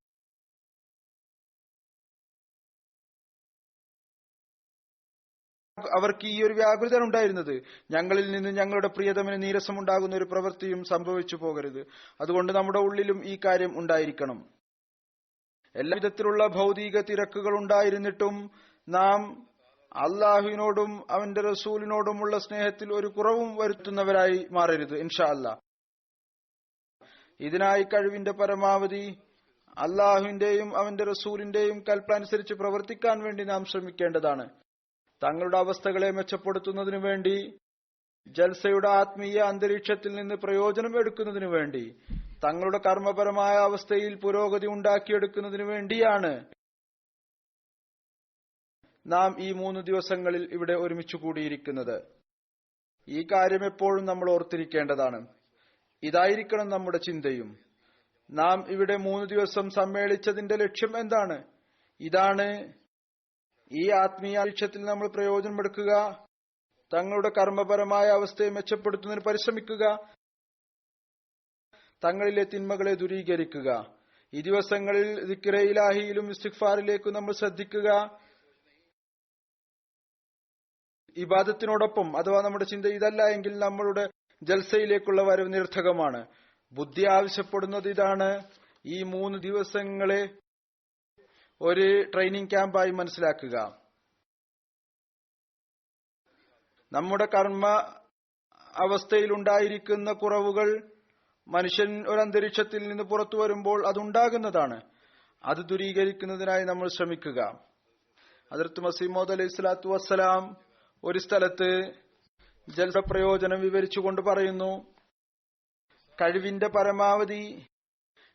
Speaker 2: അവർക്ക് ഈ ഒരു വ്യാകുലത ഉണ്ടായിരുന്നത്, ഞങ്ങളിൽ നിന്ന് ഞങ്ങളുടെ പ്രിയതമന് നീരസമുണ്ടാകുന്ന ഒരു പ്രവൃത്തിയും സംഭവിച്ചു പോകരുത്. അതുകൊണ്ട് നമ്മുടെ ഉള്ളിലും ഈ കാര്യം ഉണ്ടായിരിക്കണം. എല്ലാ വിധത്തിലുള്ള ഭൗതിക തിരക്കുകൾ ഉണ്ടായിരുന്നിട്ടും നാം അള്ളാഹുവിനോടും അവന്റെ റസൂലിനോടുമുള്ള സ്നേഹത്തിൽ ഒരു കുറവും വരുത്തുന്നവരായി മാറരുത് ഇൻഷാ അല്ലാ. ഇതിനായി കഴിവിന്റെ പരമാവധി അള്ളാഹുവിന്റെയും അവന്റെ റസൂലിന്റെയും കൽപ്പന അനുസരിച്ച് പ്രവർത്തിക്കാൻ വേണ്ടി നാം ശ്രമിക്കേണ്ടതാണ്. തങ്ങളുടെ അവസ്ഥകളെ മെച്ചപ്പെടുത്തുന്നതിനു വേണ്ടി, ജൽസയുടെ ആത്മീയ അന്തരീക്ഷത്തിൽ നിന്ന് പ്രയോജനം എടുക്കുന്നതിനു വേണ്ടി, തങ്ങളുടെ കർമ്മപരമായ അവസ്ഥയിൽ പുരോഗതി ഉണ്ടാക്കിയെടുക്കുന്നതിനു വേണ്ടിയാണ് നാം ഈ 3 ദിവസങ്ങളിൽ ഇവിടെ ഒരുമിച്ചു കൂടിയിരിക്കുന്നത്. ഈ കാര്യം എപ്പോഴും നമ്മൾ ഓർത്തിരിക്കേണ്ടതാണ്. ഇതായിരിക്കണം നമ്മുടെ ചിന്തയും. നാം ഇവിടെ 3 ദിവസം സമ്മേളിച്ചതിന്റെ ലക്ഷ്യം എന്താണ്? ഇതാണ്, ഈ ആത്മീയ ലക്ഷ്യത്തിൽ നമ്മൾ പ്രയോജനമെടുക്കുക, തങ്ങളുടെ കർമ്മപരമായ അവസ്ഥയെ മെച്ചപ്പെടുത്തുന്നതിന് പരിശ്രമിക്കുക, തങ്ങളിലെ തിന്മകളെ ദൂരീകരിക്കുക. ഈ ദിവസങ്ങളിൽ ദിക്റെ ഇലാഹിയിലും ഇസ്തിഗ്ഫാറിലേക്കും നമ്മൾ ശ്രദ്ധിക്കുക. ഇബാദത്തിനോടൊപ്പം, അഥവാ നമ്മുടെ ചിന്ത ഇതല്ല എങ്കിൽ നമ്മളുടെ ജൽസയിലേക്കുള്ള വരവ് നിരർത്ഥകമാണ്. ബുദ്ധി ആവശ്യപ്പെടുന്നത് ഇതാണ്, ഈ 3 ദിവസങ്ങളെ ഒരു ട്രെയിനിങ് ക്യാമ്പായി മനസ്സിലാക്കുക. നമ്മുടെ കർമ്മ അവസ്ഥയിൽ ഉണ്ടായിരിക്കുന്ന കുറവുകൾ മനുഷ്യൻ ഒരു അന്തരീക്ഷത്തിൽ നിന്ന് പുറത്തു വരുമ്പോൾ അതുണ്ടാകുന്നതാണ്. അത് ദൂരീകരിക്കുന്നതിനായി നമ്മൾ ശ്രമിക്കുക. ഹദ്റത്ത് മസീഹ് മൗഊദ് അലൈഹി സ്വലാത്തു വസ്സലാം ഒരു സ്ഥലത്ത് ജൽസ പ്രയോജനം വിവരിച്ചുകൊണ്ട് പറയുന്നു, കഴിവിന്റെ പരമാവധി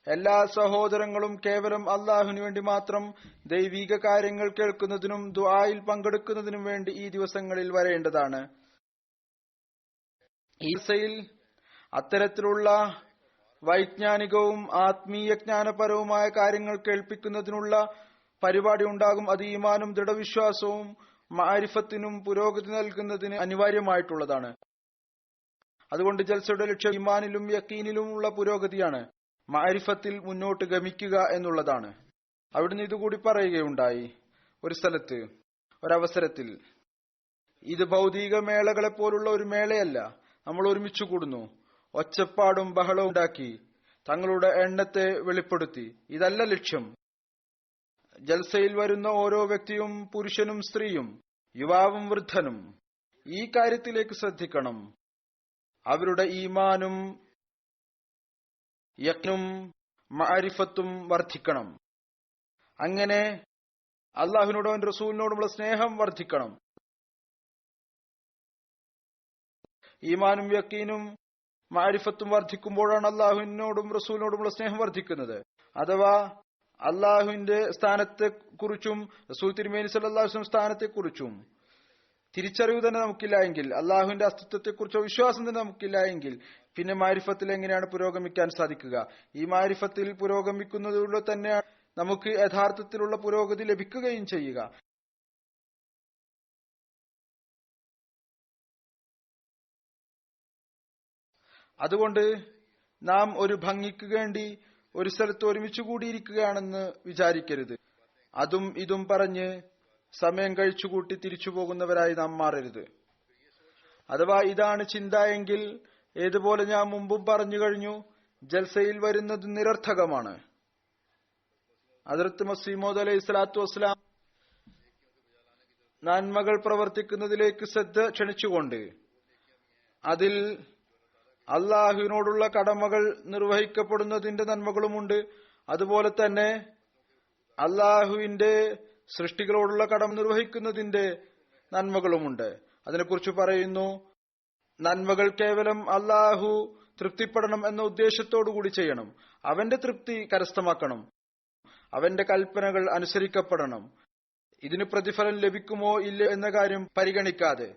Speaker 2: എല്ലാ സഹോദരങ്ങളും കേവലം അള്ളാഹുവിന് വേണ്ടി മാത്രം ദൈവിക കാര്യങ്ങൾ കേൾക്കുന്നതിനും ദുആയിൽ പങ്കെടുക്കുന്നതിനും വേണ്ടി ഈ ദിവസങ്ങളിൽ വരേണ്ടതാണ്. ഈ ദിവസയിൽ അത്തരത്തിലുള്ള വൈജ്ഞാനികവും ആത്മീയ ജ്ഞാനപരവുമായ കാര്യങ്ങൾ കേൾപ്പിക്കുന്നതിനുള്ള പരിപാടി ഉണ്ടാകും. അത് ഈമാനും ദൃഢവിശ്വാസവും മാരിഫത്തിനും പുരോഗതി നൽകുന്നതിന് അനിവാര്യമായിട്ടുള്ളതാണ്. അതുകൊണ്ട് ജൽസയുടെ ലക്ഷ്യം ഈമാനിലും യക്കീനിലുമുള്ള പുരോഗതിയാണ്, മാരിഫത്തിൽ മുന്നോട്ട് ഗമിക്കുക എന്നുള്ളതാണ്. അവിടുന്ന് ഇതുകൂടി പറയുകയുണ്ടായി ഒരു സ്ഥലത്ത്, ഒരവസരത്തിൽ, ഇത് ഭൗതിക മേളകളെ പോലുള്ള ഒരു മേളയല്ല. നമ്മൾ ഒരുമിച്ചു കൂടുന്നു, ഒച്ചപ്പാടും ബഹളവും ഉണ്ടാക്കി തങ്ങളുടെ എണ്ണത്തെ വെളിപ്പെടുത്തി. ഇതല്ല ലക്ഷ്യം. ജൽസയിൽ വരുന്ന ഓരോ വ്യക്തിയും, പുരുഷനും സ്ത്രീയും, യുവാവും വൃദ്ധനും ഈ കാര്യത്തിലേക്ക് ശ്രദ്ധിക്കണം. അവരുടെ ഈമാനും യഖ്നും മഅരിഫത്തും വർദ്ധിക്കണം. അങ്ങനെ അള്ളാഹുവിനോടും അവന്റെ റസൂലിനോടുമുള്ള സ്നേഹം വർദ്ധിക്കണം. ഈമാനും യഖീനും മഅരിഫത്തും വർദ്ധിക്കുമ്പോഴാണ് അള്ളാഹുവിനോടും റസൂലിനോടുമുള്ള സ്നേഹം വർദ്ധിക്കുന്നത്. അഥവാ അള്ളാഹുവിന്റെ സ്ഥാനത്തെക്കുറിച്ചും റസൂൽ തിരുമേനി സല്ലല്ലാഹു അലൈഹി വസല്ലം സ്ഥാനത്തെക്കുറിച്ചും തിരിച്ചറിവ് തന്നെ നമുക്കില്ല എങ്കിൽ, അള്ളാഹുവിന്റെ അസ്തിത്വത്തെക്കുറിച്ചോ വിശ്വാസം തന്നെ നമുക്കില്ല എങ്കിൽ, പിന്നെ മാരിഫത്തിൽ എങ്ങനെയാണ് പുരോഗമിക്കാൻ സാധിക്കുക? ഈ മാരിഫത്തിൽ പുരോഗമിക്കുന്നതിലൂടെ തന്നെ നമുക്ക് യഥാർത്ഥത്തിലുള്ള പുരോഗതി ലഭിക്കുകയും ചെയ്യുക. അതുകൊണ്ട് നാം ഒരു ഭംഗിക്ക് വേണ്ടി ഒരു സ്ഥലത്ത് ഒരുമിച്ച് കൂടിയിരിക്കുകയാണെന്ന് വിചാരിക്കരുത്. അതും ഇതും പറഞ്ഞ് സമയം കഴിച്ചുകൂട്ടി തിരിച്ചു പോകുന്നവരായി നാം മാറരുത്. അഥവാ ഇതാണ് ചിന്ത എങ്കിൽ, ഏതുപോലെ ഞാൻ മുമ്പും പറഞ്ഞു കഴിഞ്ഞു, ജൽസയിൽ വരുന്നത് നിരർത്ഥകമാണ്. ഹദ്റത്ത് മസീഹ് മൗഊദ് അലൈഹി സ്വലാത്തു വസ്സലാം നന്മകൾ പ്രവർത്തിക്കുന്നതിലേക്ക് ശ്രദ്ധ ക്ഷണിച്ചുകൊണ്ട് അതിൽ അള്ളാഹുവിനോടുള്ള കടമകൾ നിർവഹിക്കപ്പെടുന്നതിന്റെ നന്മകളുമുണ്ട്. അതുപോലെ തന്നെ അള്ളാഹുവിന്റെ സൃഷ്ടികളോടുള്ള കടമ നിർവഹിക്കുന്നതിന്റെ നന്മകളുമുണ്ട്. അതിനെക്കുറിച്ച് പറയുന്നു, നന്മകൾ കേവലം അള്ളാഹു തൃപ്തിപ്പെടണം എന്ന ഉദ്ദേശത്തോടു കൂടി ചെയ്യണം. അവന്റെ തൃപ്തി കരസ്ഥമാക്കണം. അവന്റെ കൽപ്പനകൾ അനുസരിക്കപ്പെടണം. ഇതിന് പ്രതിഫലം ലഭിക്കുമോ ഇല്ല എന്ന കാര്യം പരിഗണിക്കാതെ.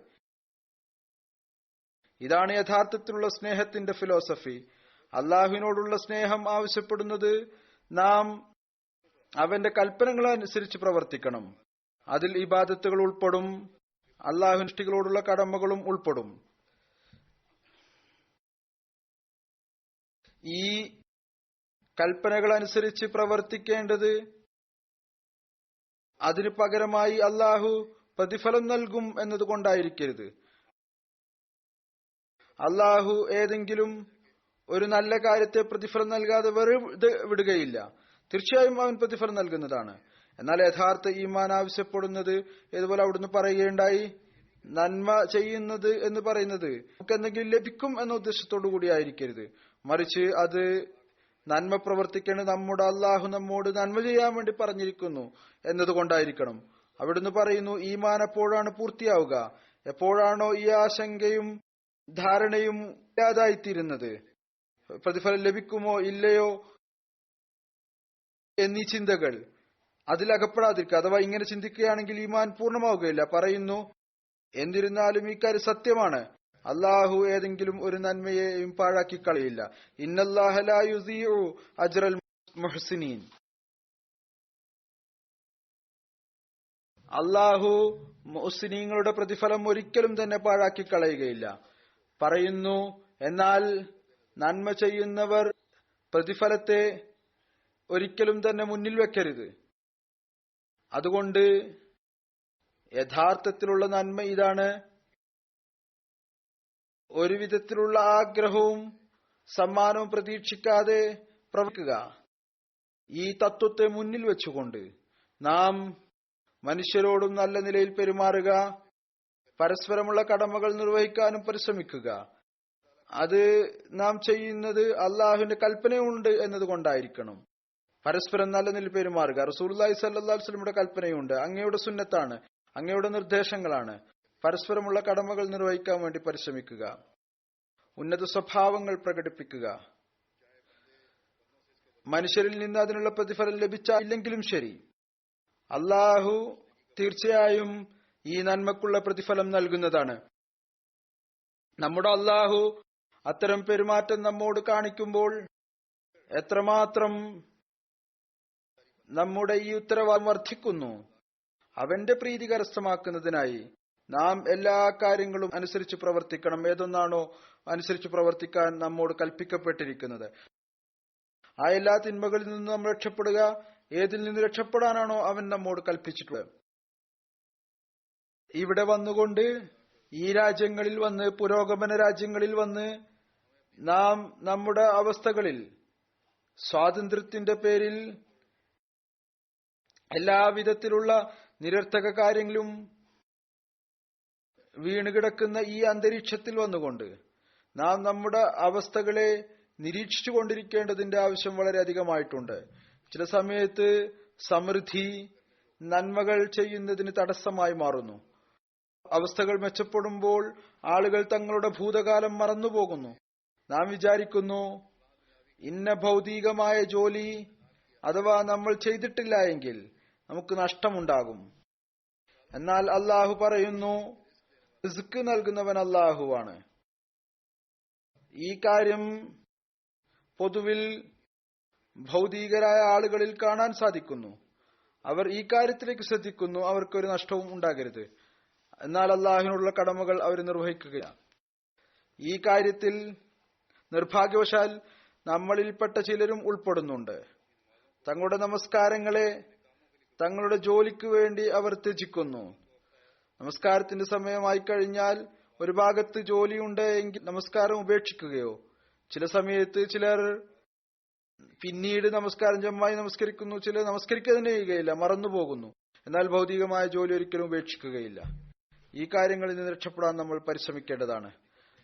Speaker 2: ഇതാണ് യഥാർത്ഥത്തിലുള്ള സ്നേഹത്തിന്റെ ഫിലോസഫി. അള്ളാഹുവിനോടുള്ള സ്നേഹം ആവശ്യപ്പെടുന്നത് നാം അവന്റെ കൽപ്പനകൾ അനുസരിച്ച് പ്രവർത്തിക്കണം. അതിൽ ഇബാദത്തുകൾ ഉൾപ്പെടും, അള്ളാഹു സൃഷ്ടികളോടുള്ള കടമകളും ഉൾപ്പെടും. ഈ കൽപ്പനകൾ അനുസരിച്ച് പ്രവർത്തിക്കേണ്ടത്, അതിനു പകരമായി അള്ളാഹു പ്രതിഫലം നൽകും എന്നതുകൊണ്ടായിരിക്കരുത്. അള്ളാഹു ഏതെങ്കിലും ഒരു നല്ല കാര്യത്തെ പ്രതിഫലം നൽകാതെ വെറുതെ വിടുകയില്ല. തീർച്ചയായും അവൻ പ്രതിഫലം നൽകുന്നതാണ്. എന്നാൽ യഥാർത്ഥ ഈമാൻ ആവശ്യപ്പെടുന്നത് ഇതുപോലെ അവിടുന്ന് പറയുകയുണ്ടായി, നന്മ ചെയ്യുന്നത് എന്ന് പറയുന്നത് നമുക്ക് എന്തെങ്കിലും ലഭിക്കും എന്ന ഉദ്ദേശത്തോടു കൂടി ആയിരിക്കരുത്. മറിച്ച് അത് നന്മ പ്രവർത്തിക്കേണ്ടത് നമ്മുടെ അള്ളാഹു നമ്മോട് നന്മ ചെയ്യാൻ വേണ്ടി പറഞ്ഞിരിക്കുന്നു എന്നതുകൊണ്ടായിരിക്കണം. അവിടുന്ന് പറയുന്നു, ഈമാൻ എപ്പോഴാണ് പൂർത്തിയാവുക? എപ്പോഴാണോ ഈ ആശങ്കയും ധാരണയും ഇല്ലാതായിത്തീരുന്നത്, പ്രതിഫലം ലഭിക്കുമോ ഇല്ലയോ എന്നീ ചിന്തകൾ അതിലകപ്പെടാതിരിക്കുക. അഥവാ ഇങ്ങനെ ചിന്തിക്കുകയാണെങ്കിൽ ഈമാൻ പൂർണ്ണമാവുകയില്ല. പറയുന്നു, എന്നിരുന്നാലും ഈ കാര്യം സത്യമാണ്, അള്ളാഹു ഏതെങ്കിലും ഒരു നന്മയെയും പാഴാക്കി കളയില്ല. ഇന്നല്ലാഹ ലാ യുദീഉ അജ്റൽ മുഹ്സിനീൻ. അള്ളാഹു മുഹ്സിനീങ്ങളുടെ പ്രതിഫലം ഒരിക്കലും തന്നെ പാഴാക്കി കളയുകയില്ല. പറയുന്നു, എന്നാൽ നന്മ ചെയ്യുന്നവർ പ്രതിഫലത്തെ ഒരിക്കലും തന്നെ മുന്നിൽ വെക്കരുത്. അതുകൊണ്ട് യഥാർത്ഥത്തിലുള്ള നന്മ ഇതാണ്, ഒരു വിധത്തിലുള്ള ആഗ്രഹവും സമ്മാനവും പ്രതീക്ഷിക്കാതെ പ്രവർത്തിക്കുക. ഈ തത്വത്തെ മുന്നിൽ വെച്ചുകൊണ്ട് നാം മനുഷ്യരോടും നല്ല നിലയിൽ പെരുമാറുക, പരസ്പരമുള്ള കടമകൾ നിർവഹിക്കാനും പരിശ്രമിക്കുക. അത് നാം ചെയ്യുന്നത് അള്ളാഹുവിന്റെ കൽപ്പനയുണ്ട് എന്നതുകൊണ്ടായിരിക്കണം. പരസ്പരം നല്ല നിലയിൽ പെരുമാറുക റസൂലുള്ളാഹി സ്വല്ലല്ലാഹു അലൈഹി വസല്ലമയുടെ കൽപ്പനയുണ്ട്, അങ്ങയുടെ സുന്നത്താണ്, അങ്ങയുടെ നിർദ്ദേശങ്ങളാണ്. പരസ്പരമുള്ള കടമകൾ നിർവഹിക്കാൻ വേണ്ടി പരിശ്രമിക്കുക, ഉന്നത സ്വഭാവങ്ങൾ പ്രകടിപ്പിക്കുക. മനുഷ്യരിൽ നിന്ന് അതിനുള്ള പ്രതിഫലം ലഭിച്ചില്ലെങ്കിലും ശരി, അള്ളാഹു തീർച്ചയായും ഈ നന്മക്കുള്ള പ്രതിഫലം നൽകുന്നതാണ്. നമ്മുടെ അള്ളാഹു അത്തരം പെരുമാറ്റം നമ്മോട് കാണിക്കുമ്പോൾ എത്രമാത്രം നമ്മുടെ ഈ ഉത്തരവാദിത്വം വർദ്ധിക്കുന്നു. അവന്റെ പ്രീതി കരസ്ഥമാക്കുന്നതിനായി നാം എല്ലാ കാര്യങ്ങളും അനുസരിച്ച് പ്രവർത്തിക്കണം. ഏതൊന്നാണോ അനുസരിച്ച് പ്രവർത്തിക്കാൻ നമ്മോട് കൽപ്പിക്കപ്പെട്ടിരിക്കുന്നത്, ആ എല്ലാ തിന്മകളിൽ നിന്ന് നാം രക്ഷപ്പെടുക. ഏതിൽ നിന്ന് രക്ഷപ്പെടാനാണോ അവൻ നമ്മോട് കൽപ്പിച്ചിട്ടുള്ളത്. ഇവിടെ വന്നുകൊണ്ട് ഈ രാജ്യങ്ങളിൽ വന്ന്, പുരോഗമന രാജ്യങ്ങളിൽ വന്ന് നാം നമ്മുടെ അവസ്ഥകളിൽ സ്വാതന്ത്ര്യത്തിന്റെ പേരിൽ എല്ലാവിധത്തിലുള്ള നിരർത്ഥക കാര്യങ്ങളും വീണുകിടക്കുന്ന ഈ അന്തരീക്ഷത്തിൽ വന്നുകൊണ്ട് നാം നമ്മുടെ അവസ്ഥകളെ നിരീക്ഷിച്ചു കൊണ്ടിരിക്കേണ്ടതിന്റെ ആവശ്യം വളരെ അധികമായിട്ടുണ്ട്. ചില സമയത്ത് സമൃദ്ധി നന്മകൾ ചെയ്യുന്നതിന് തടസ്സമായി മാറുന്നു. അവസ്ഥകൾ മെച്ചപ്പെടുമ്പോൾ ആളുകൾ തങ്ങളുടെ ഭൂതകാലം മറന്നുപോകുന്നു. നാം വിചാരിക്കുന്നു, ഇന്ന ഭൗതികമായ ജോലി അഥവാ നമ്മൾ ചെയ്തിട്ടില്ല എങ്കിൽ നമുക്ക് നഷ്ടമുണ്ടാകും. എന്നാൽ അള്ളാഹു പറയുന്നു, റിസ്ക് നൽകുന്നവൻ അള്ളാഹുവാണ്. ഈ കാര്യം പൊതുവിൽ ഭൗതികരായ ആളുകളിൽ കാണാൻ സാധിക്കുന്നു. അവർ ഈ കാര്യത്തിലേക്ക് ശ്രദ്ധിക്കുന്നു, അവർക്കൊരു നഷ്ടവും ഉണ്ടാകരുത്. എന്നാൽ അള്ളാഹുവിനുള്ള കടമകൾ അവർ നിർവഹിക്കുകയാണ്. ഈ കാര്യത്തിൽ നിർഭാഗ്യവശാൽ നമ്മളിൽപ്പെട്ട ചിലരും ഉൾപ്പെടുന്നുണ്ട്. തങ്ങളുടെ നമസ്കാരങ്ങളെ തങ്ങളുടെ ജോലിക്ക് വേണ്ടി അവർ ത്യജിക്കുന്നു. നമസ്കാരത്തിന്റെ സമയമായി കഴിഞ്ഞാൽ ഒരു ഭാഗത്ത് ജോലിയുണ്ട് എങ്കിൽ നമസ്കാരം ഉപേക്ഷിക്കുകയോ, ചില സമയത്ത് ചിലർ പിന്നീട് നമസ്കാരം ജമ്മായി നമസ്കരിക്കുന്നു, ചിലർ നമസ്കരിക്കുക തന്നെ ചെയ്യുകയില്ല, മറന്നുപോകുന്നു. എന്നാൽ ഭൗതികമായ ജോലി ഒരിക്കലും ഉപേക്ഷിക്കുകയില്ല. ഈ കാര്യങ്ങളിൽ നിന്ന് രക്ഷപ്പെടാൻ നമ്മൾ പരിശ്രമിക്കേണ്ടതാണ്.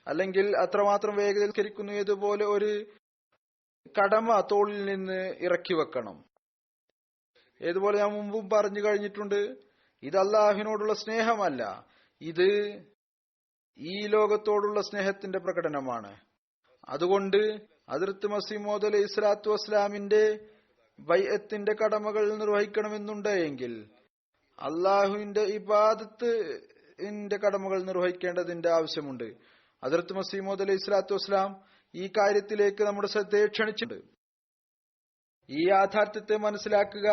Speaker 2: അല്ലെങ്കിൽ അത്രമാത്രം വേഗതവൽക്കരിക്കുന്നു, ഇതുപോലെ ഒരു കടമ തോളിൽ നിന്ന് ഇറക്കി വെക്കണം. ഏതുപോലെ ഞാൻ മുമ്പും പറഞ്ഞു കഴിഞ്ഞിട്ടുണ്ട്, ഇത് അള്ളാഹുവിനോടുള്ള സ്നേഹമല്ല, ഇത് ഈ ലോകത്തോടുള്ള സ്നേഹത്തിന്റെ പ്രകടനമാണ്. അതുകൊണ്ട് ഹദ്റത്ത് മസീഹ് മൗഊദ് അലൈഹി സ്വലാത്തു വസ്സലാമിന്റെ ബൈഅത്തിന്റെ കടമകൾ നിർവഹിക്കണമെന്നുണ്ട് എങ്കിൽ അള്ളാഹുവിന്റെ ഇബാദത്തിന്റെ കടമകൾ നിർവഹിക്കേണ്ടതിന്റെ ആവശ്യമുണ്ട്. ഹദ്റത്ത് മസീഹ് മൗഊദ് അലൈഹി സ്വലാത്തു വസ്സലാം ഈ കാര്യത്തിലേക്ക് നമ്മുടെ ശ്രദ്ധയെ ക്ഷണിച്ചിട്ടുണ്ട്. ഈ യാഥാർത്ഥ്യത്തെ മനസ്സിലാക്കുക.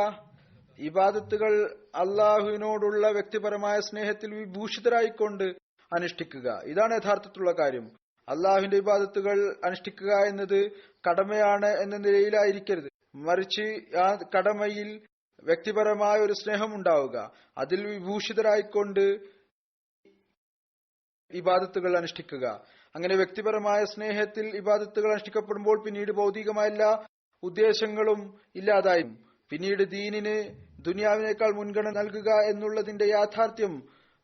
Speaker 2: ഇബാദത്തുകൾ അള്ളാഹുവിനോടുള്ള വ്യക്തിപരമായ സ്നേഹത്തിൽ വിഭൂഷിതരായിക്കൊണ്ട് അനുഷ്ഠിക്കുക, ഇതാണ് യഥാർത്ഥത്തിലുള്ള കാര്യം. അള്ളാഹുവിന്റെ ഇബാദത്തുകൾ അനുഷ്ഠിക്കുക എന്നത് കടമയാണ് എന്ന നിലയിലായിരിക്കരുത്. മറിച്ച് ആ കടമയിൽ വ്യക്തിപരമായ ഒരു സ്നേഹം ഉണ്ടാവുക, അതിൽ വിഭൂഷിതരായിക്കൊണ്ട് ഇബാദത്തുകൾ അനുഷ്ഠിക്കുക. അങ്ങനെ വ്യക്തിപരമായ സ്നേഹത്തിൽ ഇബാദത്തുകൾ അനുഷ്ഠിക്കപ്പെടുമ്പോൾ പിന്നീട് ഭൗതികമായ എല്ലാ ഉദ്ദേശങ്ങളും ഇല്ലാതായും പിന്നീട് ദീനിന് ദുനിയാവിനേക്കാൾ മുൻഗണന നൽകുക എന്നുള്ളതിന്റെ യാഥാർത്ഥ്യം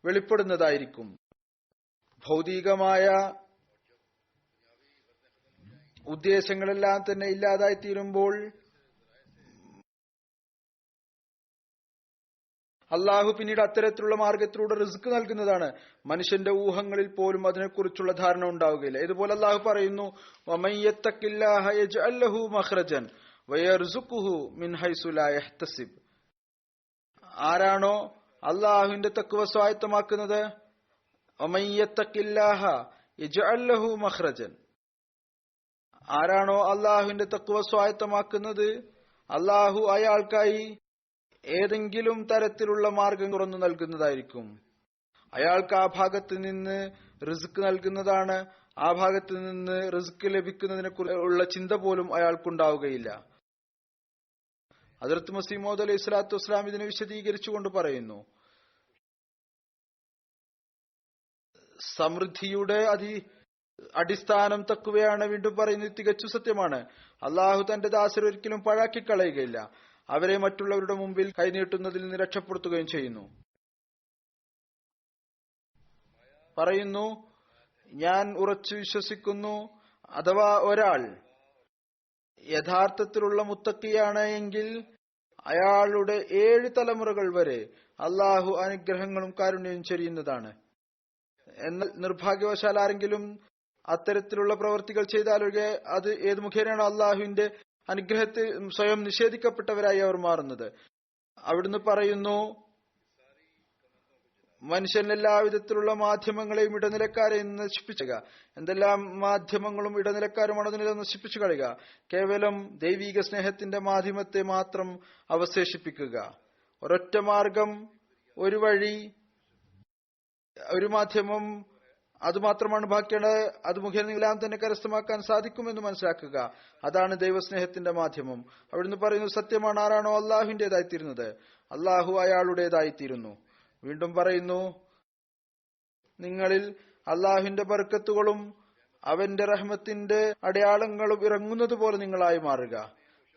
Speaker 2: വെളിപ്പെടുന്നതായിരിക്കും. ഭൗതികമായ ഉദ്ദേശങ്ങളെല്ലാം തന്നെ ഇല്ലാതായി തീരുമ്പോൾ അള്ളാഹു പിന്നീട് അത്തരത്തിലുള്ള മാർഗത്തിലൂടെ റിസ്ക് നൽകുന്നതാണ്. മനുഷ്യന്റെ ഊഹങ്ങളിൽ പോലും അതിനെക്കുറിച്ചുള്ള ധാരണ ഉണ്ടാവുകയില്ല. ഇതുപോലെ അള്ളാഹു പറയുന്നു, വമൻ യത്തഖില്ലാഹ യജ്അൽ ലഹു മഖ്റജൻ വയർസുഖുഹു മിൻ ഹൈസു ലാ യഹ്തസിബ്. ആരാണോ അള്ളാഹുവിന്റെ തഖ്വ സ്വായത്തമാക്കുന്നത്, വമൻ യത്തഖില്ലാഹ യജ്അൽ ലഹു മഖ്റജൻ, ആരാണോ അള്ളാഹുവിന്റെ തഖ്വ സ്വായത്തമാക്കുന്നത്, അള്ളാഹു അയാൾക്കായി ഏതെങ്കിലും തരത്തിലുള്ള മാർഗം തുറന്നു നൽകുന്നതായിരിക്കും. അയാൾക്ക് ആ ഭാഗത്ത് നിന്ന് റിസ്ക് നൽകുന്നതാണ്. ആ ഭാഗത്ത് നിന്ന് റിസ്ക് ലഭിക്കുന്നതിനെ കുറിച്ചുള്ള ചിന്ത പോലും അയാൾക്കുണ്ടാവുകയില്ല. ഹദ്റത്ത് മസീഹ് മൗഊദ് അലൈഹി സ്വലാത്തു വസ്സലാം ഇതിനെ വിശദീകരിച്ചുകൊണ്ട് പറയുന്നു, സമൃദ്ധിയുടെ അടിസ്ഥാനം തഖ്വയാണ്. വീണ്ടും പറയുന്നത് തികച്ചു സത്യമാണ്. അള്ളാഹു തന്റെ ദാസരെ ഒരിക്കലും പാഴാക്കി കളയുകയില്ല. അവരെ മറ്റുള്ളവരുടെ മുമ്പിൽ കൈനീട്ടുന്നതിൽ നിന്ന് രക്ഷപ്പെടുത്തുകയും ചെയ്യുന്നു. പറയുന്നു, ഞാൻ ഉറച്ചു വിശ്വസിക്കുന്നു, അഥവാ ഒരാൾ യഥാർത്ഥത്തിലുള്ള മുത്തക്കിയാണ് എങ്കിൽ അയാളുടെ 7 തലമുറകൾ വരെ അള്ളാഹു അനുഗ്രഹങ്ങളും കാരുണ്യവും ചൊരിയുന്നതാണ്. എന്നാൽ നിർഭാഗ്യവശാൽ ആരെങ്കിലും അത്തരത്തിലുള്ള പ്രവർത്തികൾ ചെയ്താലൊഴികെ അത് ഏത് മുഖേനയാണോ അള്ളാഹുവിന്റെ അനുഗ്രഹത്തിൽ സ്വയം നിഷേധിക്കപ്പെട്ടവരായി അവർ മാറുന്നത്. അവിടുന്ന് പറയുന്നു, മനുഷ്യൻ എല്ലാവിധത്തിലുള്ള മാധ്യമങ്ങളെയും ഇടനിലക്കാരെയും നശിപ്പിച്ചുക. എന്തെല്ലാം മാധ്യമങ്ങളും ഇടനിലക്കാരുമാണ് അതിനെ നശിപ്പിച്ചു കളയുക. കേവലം ദൈവിക സ്നേഹത്തിന്റെ മാധ്യമത്തെ മാത്രം അവശേഷിപ്പിക്കുക. ഒരൊറ്റ മാർഗം, ഒരു വഴി, ഒരു മാധ്യമം, അതുമാത്രമാണ് ബാക്കിയുള്ളത്. അത് മുഖേന നിങ്ങളെല്ലാം തന്നെ കരസ്ഥമാക്കാൻ സാധിക്കുമെന്ന് മനസ്സിലാക്കുക. അതാണ് ദൈവസ്നേഹത്തിന്റെ മാധ്യമം. അവിടുന്ന് പറയുന്നു, സത്യമാണ്, ആരാണോ അള്ളാഹുവിന്റേതായിത്തീരുന്നത്, അള്ളാഹു അയാളുടേതായിത്തീരുന്നു. വീണ്ടും പറയുന്നു, നിങ്ങളിൽ അള്ളാഹുവിന്റെ ബർക്കത്തുകളും അവന്റെ റഹ്മത്തിന്റെ അടയാളങ്ങളും ഇറങ്ങുന്നത് പോലെ നിങ്ങളായി മാറുക.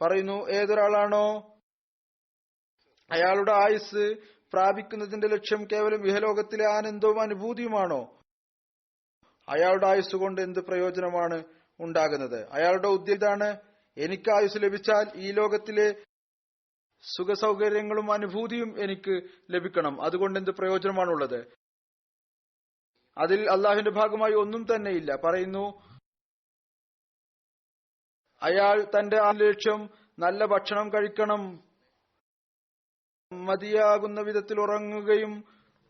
Speaker 2: പറയുന്നു, ഏതൊരാളാണോ അയാളുടെ ആയുസ് പ്രാപിക്കുന്നതിന്റെ ലക്ഷ്യം കേവലം ഇഹലോകത്തിലെ ആനന്ദവും അനുഭൂതിയുമാണോ, അയാളുടെ ആയുസ് കൊണ്ട് എന്ത് പ്രയോജനമാണ് ഉണ്ടാകുന്നത്? അയാളുടെ ഉദ്ദേശം ഇതാണ്, എനിക്ക് ആയുസ് ലഭിച്ചാൽ ഈ ലോകത്തിലെ സുഖ സൗകര്യങ്ങളും അനുഭൂതിയും എനിക്ക് ലഭിക്കണം. അതുകൊണ്ട് എന്ത് പ്രയോജനമാണുള്ളത്? അതിൽ അള്ളാഹുവിന്റെ ഭാഗമായി ഒന്നും തന്നെയില്ല. പറയുന്നു, അയാൾ തന്റെ ആ ലക്ഷ്യം നല്ല ഭക്ഷണം കഴിക്കണം, മതിയാകുന്ന വിധത്തിൽ ഉറങ്ങുകയും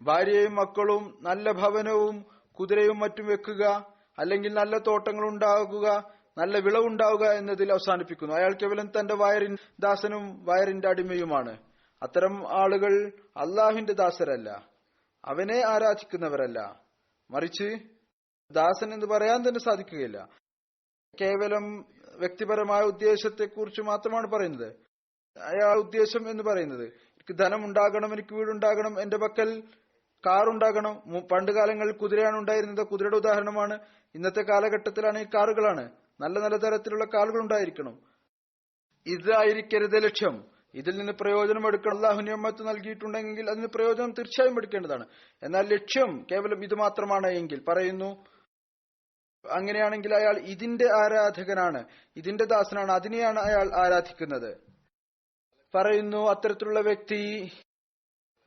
Speaker 2: ഭാര്യയും മക്കളും നല്ല ഭവനവും കുതിരയും മറ്റും വെക്കുക, അല്ലെങ്കിൽ നല്ല തോട്ടങ്ങൾ ഉണ്ടാകുക, നല്ല വിളവുണ്ടാവുക എന്നതിൽ അവസാനിപ്പിക്കുന്നു. അയാൾ കേവലം തന്റെ ദാസനും വയറിന്റെ അടിമയുമാണ്. അത്തരം ആളുകൾ അള്ളാഹുവിന്റെ ദാസരല്ല, അവനെ ആരാധിക്കുന്നവരല്ല. മറിച്ച് ദാസൻ എന്ന് പറയാൻ തന്നെ സാധിക്കുകയില്ല. കേവലം വ്യക്തിപരമായ ഉദ്ദേശത്തെക്കുറിച്ച് മാത്രമാണ് പറയുന്നത്. അയാൾ ഉദ്ദേശം എന്ന് പറയുന്നത്, എനിക്ക് ധനം ഉണ്ടാകണം, എനിക്ക് വീടുണ്ടാകണം, എന്റെ പക്കൽ കാറുണ്ടാകണം. പണ്ട് കാലങ്ങളിൽ കുതിരയാണ് ഉണ്ടായിരുന്നത്. കുതിരയുടെ ഉദാഹരണമാണ്. ഇന്നത്തെ കാലഘട്ടത്തിലാണ് ഈ കാറുകളാണ്. നല്ല നല്ല തരത്തിലുള്ള കാറുകൾ ഉണ്ടായിരിക്കണം. ഇതായിരിക്കരുത് ലക്ഷ്യം. ഇതിൽ നിന്ന് പ്രയോജനം എടുക്കണം. അല്ലാഹു നിഅമത്ത് നൽകിയിട്ടുണ്ടെങ്കിൽ അതിന് പ്രയോജനം തീർച്ചയായും എടുക്കേണ്ടതാണ്. എന്നാൽ ലക്ഷ്യം കേവലം ഇത് മാത്രമാണ് എങ്കിൽ പറയുന്നു, അങ്ങനെയാണെങ്കിൽ അയാൾ ഇതിന്റെ ആരാധകനാണ്, ഇതിന്റെ ദാസനാണ്, അതിനെയാണ് അയാൾ ആരാധിക്കുന്നത്. പറയുന്നു, അത്തരത്തിലുള്ള വ്യക്തി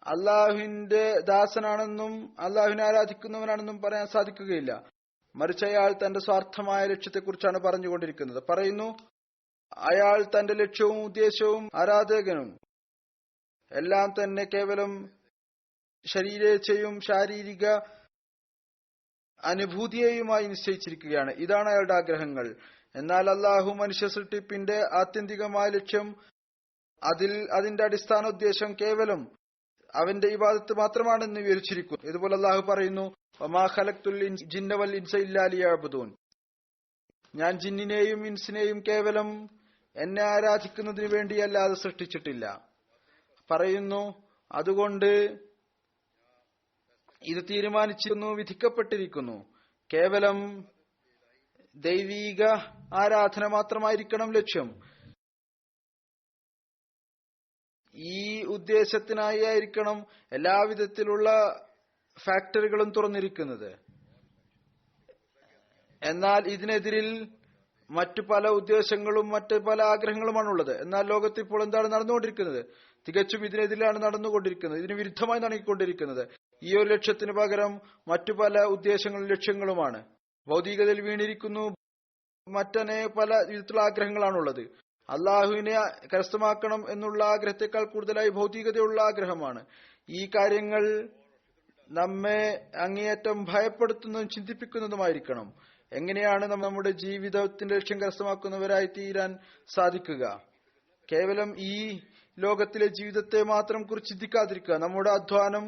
Speaker 2: അള്ളാഹുവിന്റെ ദാസനാണെന്നും അള്ളാഹുവിനെ ആരാധിക്കുന്നവനാണെന്നും പറയാൻ സാധിക്കുകയില്ല. മറിച്ച് അയാൾ തന്റെ സ്വാർത്ഥമായ ലക്ഷ്യത്തെക്കുറിച്ചാണ് പറഞ്ഞുകൊണ്ടിരിക്കുന്നത്. പറയുന്നു, അയാൾ തന്റെ ലക്ഷ്യവും ഉദ്ദേശവും ആരാധകനും എല്ലാം തന്നെ കേവലം ശരീരേച്ഛയും ശാരീരിക അനുഭൂതിയെയുമായി നിശ്ചയിച്ചിരിക്കുകയാണ്. ഇതാണ് അയാളുടെ ആഗ്രഹങ്ങൾ. എന്നാൽ അള്ളാഹു മനുഷ്യ സൃഷ്ടിപ്പിന്റെ ആത്യന്തികമായ ലക്ഷ്യം, അതിന്റെ അടിസ്ഥാന ഉദ്ദേശം കേവലം അവന്റെ ഇബാദത്ത് മാത്രമാണെന്ന് വിവരിച്ചിരിക്കുന്നു. ഇതുപോലെ അള്ളാഹു പറയുന്നു, വമാ ഖലഖ്തുൽ ജിന്ന വൽ ഇൻസ ഇല്ലാ ലിയഅ്ബുദൂൻ, ഞാൻ ജിന്നിനെയും ഇൻസിനെയും കേവലം എന്നെ ആരാധിക്കുന്നതിന് വേണ്ടിയല്ലാതെ സൃഷ്ടിച്ചിട്ടില്ല. പറയുന്നു, അതുകൊണ്ട് ഇത് തീരുമാനിച്ചിരുന്നു, വിധിക്കപ്പെട്ടിരിക്കുന്നു, കേവലം ദൈവീക ആരാധന മാത്രമായിരിക്കണം ലക്ഷ്യം. ഈ ഉദ്ദേശത്തിനായി ആയിരിക്കണം എല്ലാവിധത്തിലുള്ള ഫാക്ടറികളും തുറന്നിരിക്കുന്നത്. എന്നാൽ ഇതിനെതിരിൽ മറ്റു പല ഉദ്ദേശങ്ങളും മറ്റു പല ആഗ്രഹങ്ങളുമാണുള്ളത്. എന്നാൽ ലോകത്ത് ഇപ്പോൾ എന്താണ് നടന്നുകൊണ്ടിരിക്കുന്നത്? തികച്ചും ഇതിനെതിരാണ് നടന്നുകൊണ്ടിരിക്കുന്നത്, ഇതിന് വിരുദ്ധമായി നടത്തിക്കൊണ്ടിരിക്കുന്നത്. ഈ ഒരു ലക്ഷ്യത്തിന് പകരം മറ്റു പല ഉദ്ദേശങ്ങളും ലക്ഷ്യങ്ങളുമാണ്. ഭൗതികതയിൽ വീണിരിക്കുന്നു, മറ്റനെ പല വിധത്തിലുള്ള ആഗ്രഹങ്ങളാണുള്ളത്. അള്ളാഹുവിനെ കരസ്ഥമാക്കണം എന്നുള്ള ആഗ്രഹത്തെക്കാൾ കൂടുതലായി ഭൗതികതയുള്ള ആഗ്രഹമാണ്. ഈ കാര്യങ്ങൾ നമ്മെ അങ്ങേയറ്റം ഭയപ്പെടുത്തുന്നതും ചിന്തിപ്പിക്കുന്നതുമായിരിക്കണം. എങ്ങനെയാണ് നമ്മുടെ ജീവിതത്തിന്റെ ലക്ഷ്യം കരസ്ഥമാക്കുന്നവരായി തീരാൻ സാധിക്കുക? കേവലം ഈ ലോകത്തിലെ ജീവിതത്തെ മാത്രം കുറിച്ച് ചിന്തിക്കാതിരിക്കുക. നമ്മുടെ അധ്വാനം,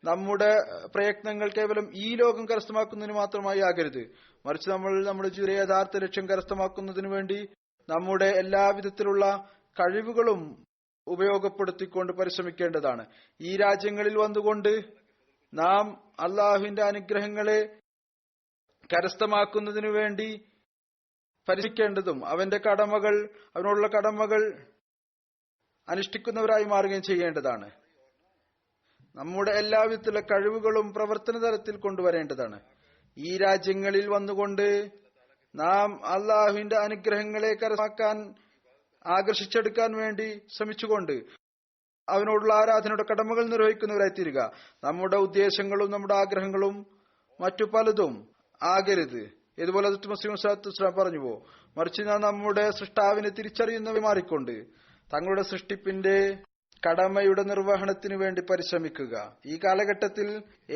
Speaker 2: നമ്മുടെ പ്രയത്നങ്ങൾ കേവലം ഈ ലോകം കരസ്ഥമാക്കുന്നതിന് മാത്രമായി ആകരുത്. മറിച്ച് നമ്മൾ നമ്മുടെ ജീവിത യഥാർത്ഥ ലക്ഷ്യം കരസ്ഥമാക്കുന്നതിന് വേണ്ടി നമ്മുടെ എല്ലാവിധത്തിലുള്ള കഴിവുകളും ഉപയോഗപ്പെടുത്തിക്കൊണ്ട് പരിശ്രമിക്കേണ്ടതാണ്. ഈ രാജ്യങ്ങളിൽ വന്നുകൊണ്ട് നാം അള്ളാഹുവിന്റെ അനുഗ്രഹങ്ങളെ കരസ്ഥമാക്കുന്നതിനു വേണ്ടി പരിശ്രമിക്കേണ്ടതും അവനോടുള്ള കടമകൾ അനുഷ്ഠിക്കുന്നവരായി മാറുകയും ചെയ്യേണ്ടതാണ്. നമ്മുടെ എല്ലാവിധത്തിലുള്ള കഴിവുകളും പ്രവർത്തന തലത്തിൽ കൊണ്ടുവരേണ്ടതാണ്. ഈ രാജ്യങ്ങളിൽ വന്നുകൊണ്ട് നാം അള്ളാഹുവിന്റെ അനുഗ്രഹങ്ങളെ കരസ്ഥമാക്കാൻ ആകർഷിച്ചെടുക്കാൻ വേണ്ടി ശ്രമിച്ചുകൊണ്ട് അവനോടുള്ള ആരാധനയുടെ കടമകൾ നിർവഹിക്കുന്നവരായി തീരുക. നമ്മുടെ ഉദ്ദേശങ്ങളും നമ്മുടെ ആഗ്രഹങ്ങളും മറ്റു പലതും ആകരുത്. ഇതുപോലെ മുസ്ലിം പറഞ്ഞുവോ, മറിച്ച് നാം നമ്മുടെ സൃഷ്ടാവിനെ തിരിച്ചറിയുന്നവരെ മാറിക്കൊണ്ട് തങ്ങളുടെ സൃഷ്ടിപ്പിന്റെ കടമയുടെ നിർവഹണത്തിനു വേണ്ടി പരിശ്രമിക്കുക. ഈ കാലഘട്ടത്തിൽ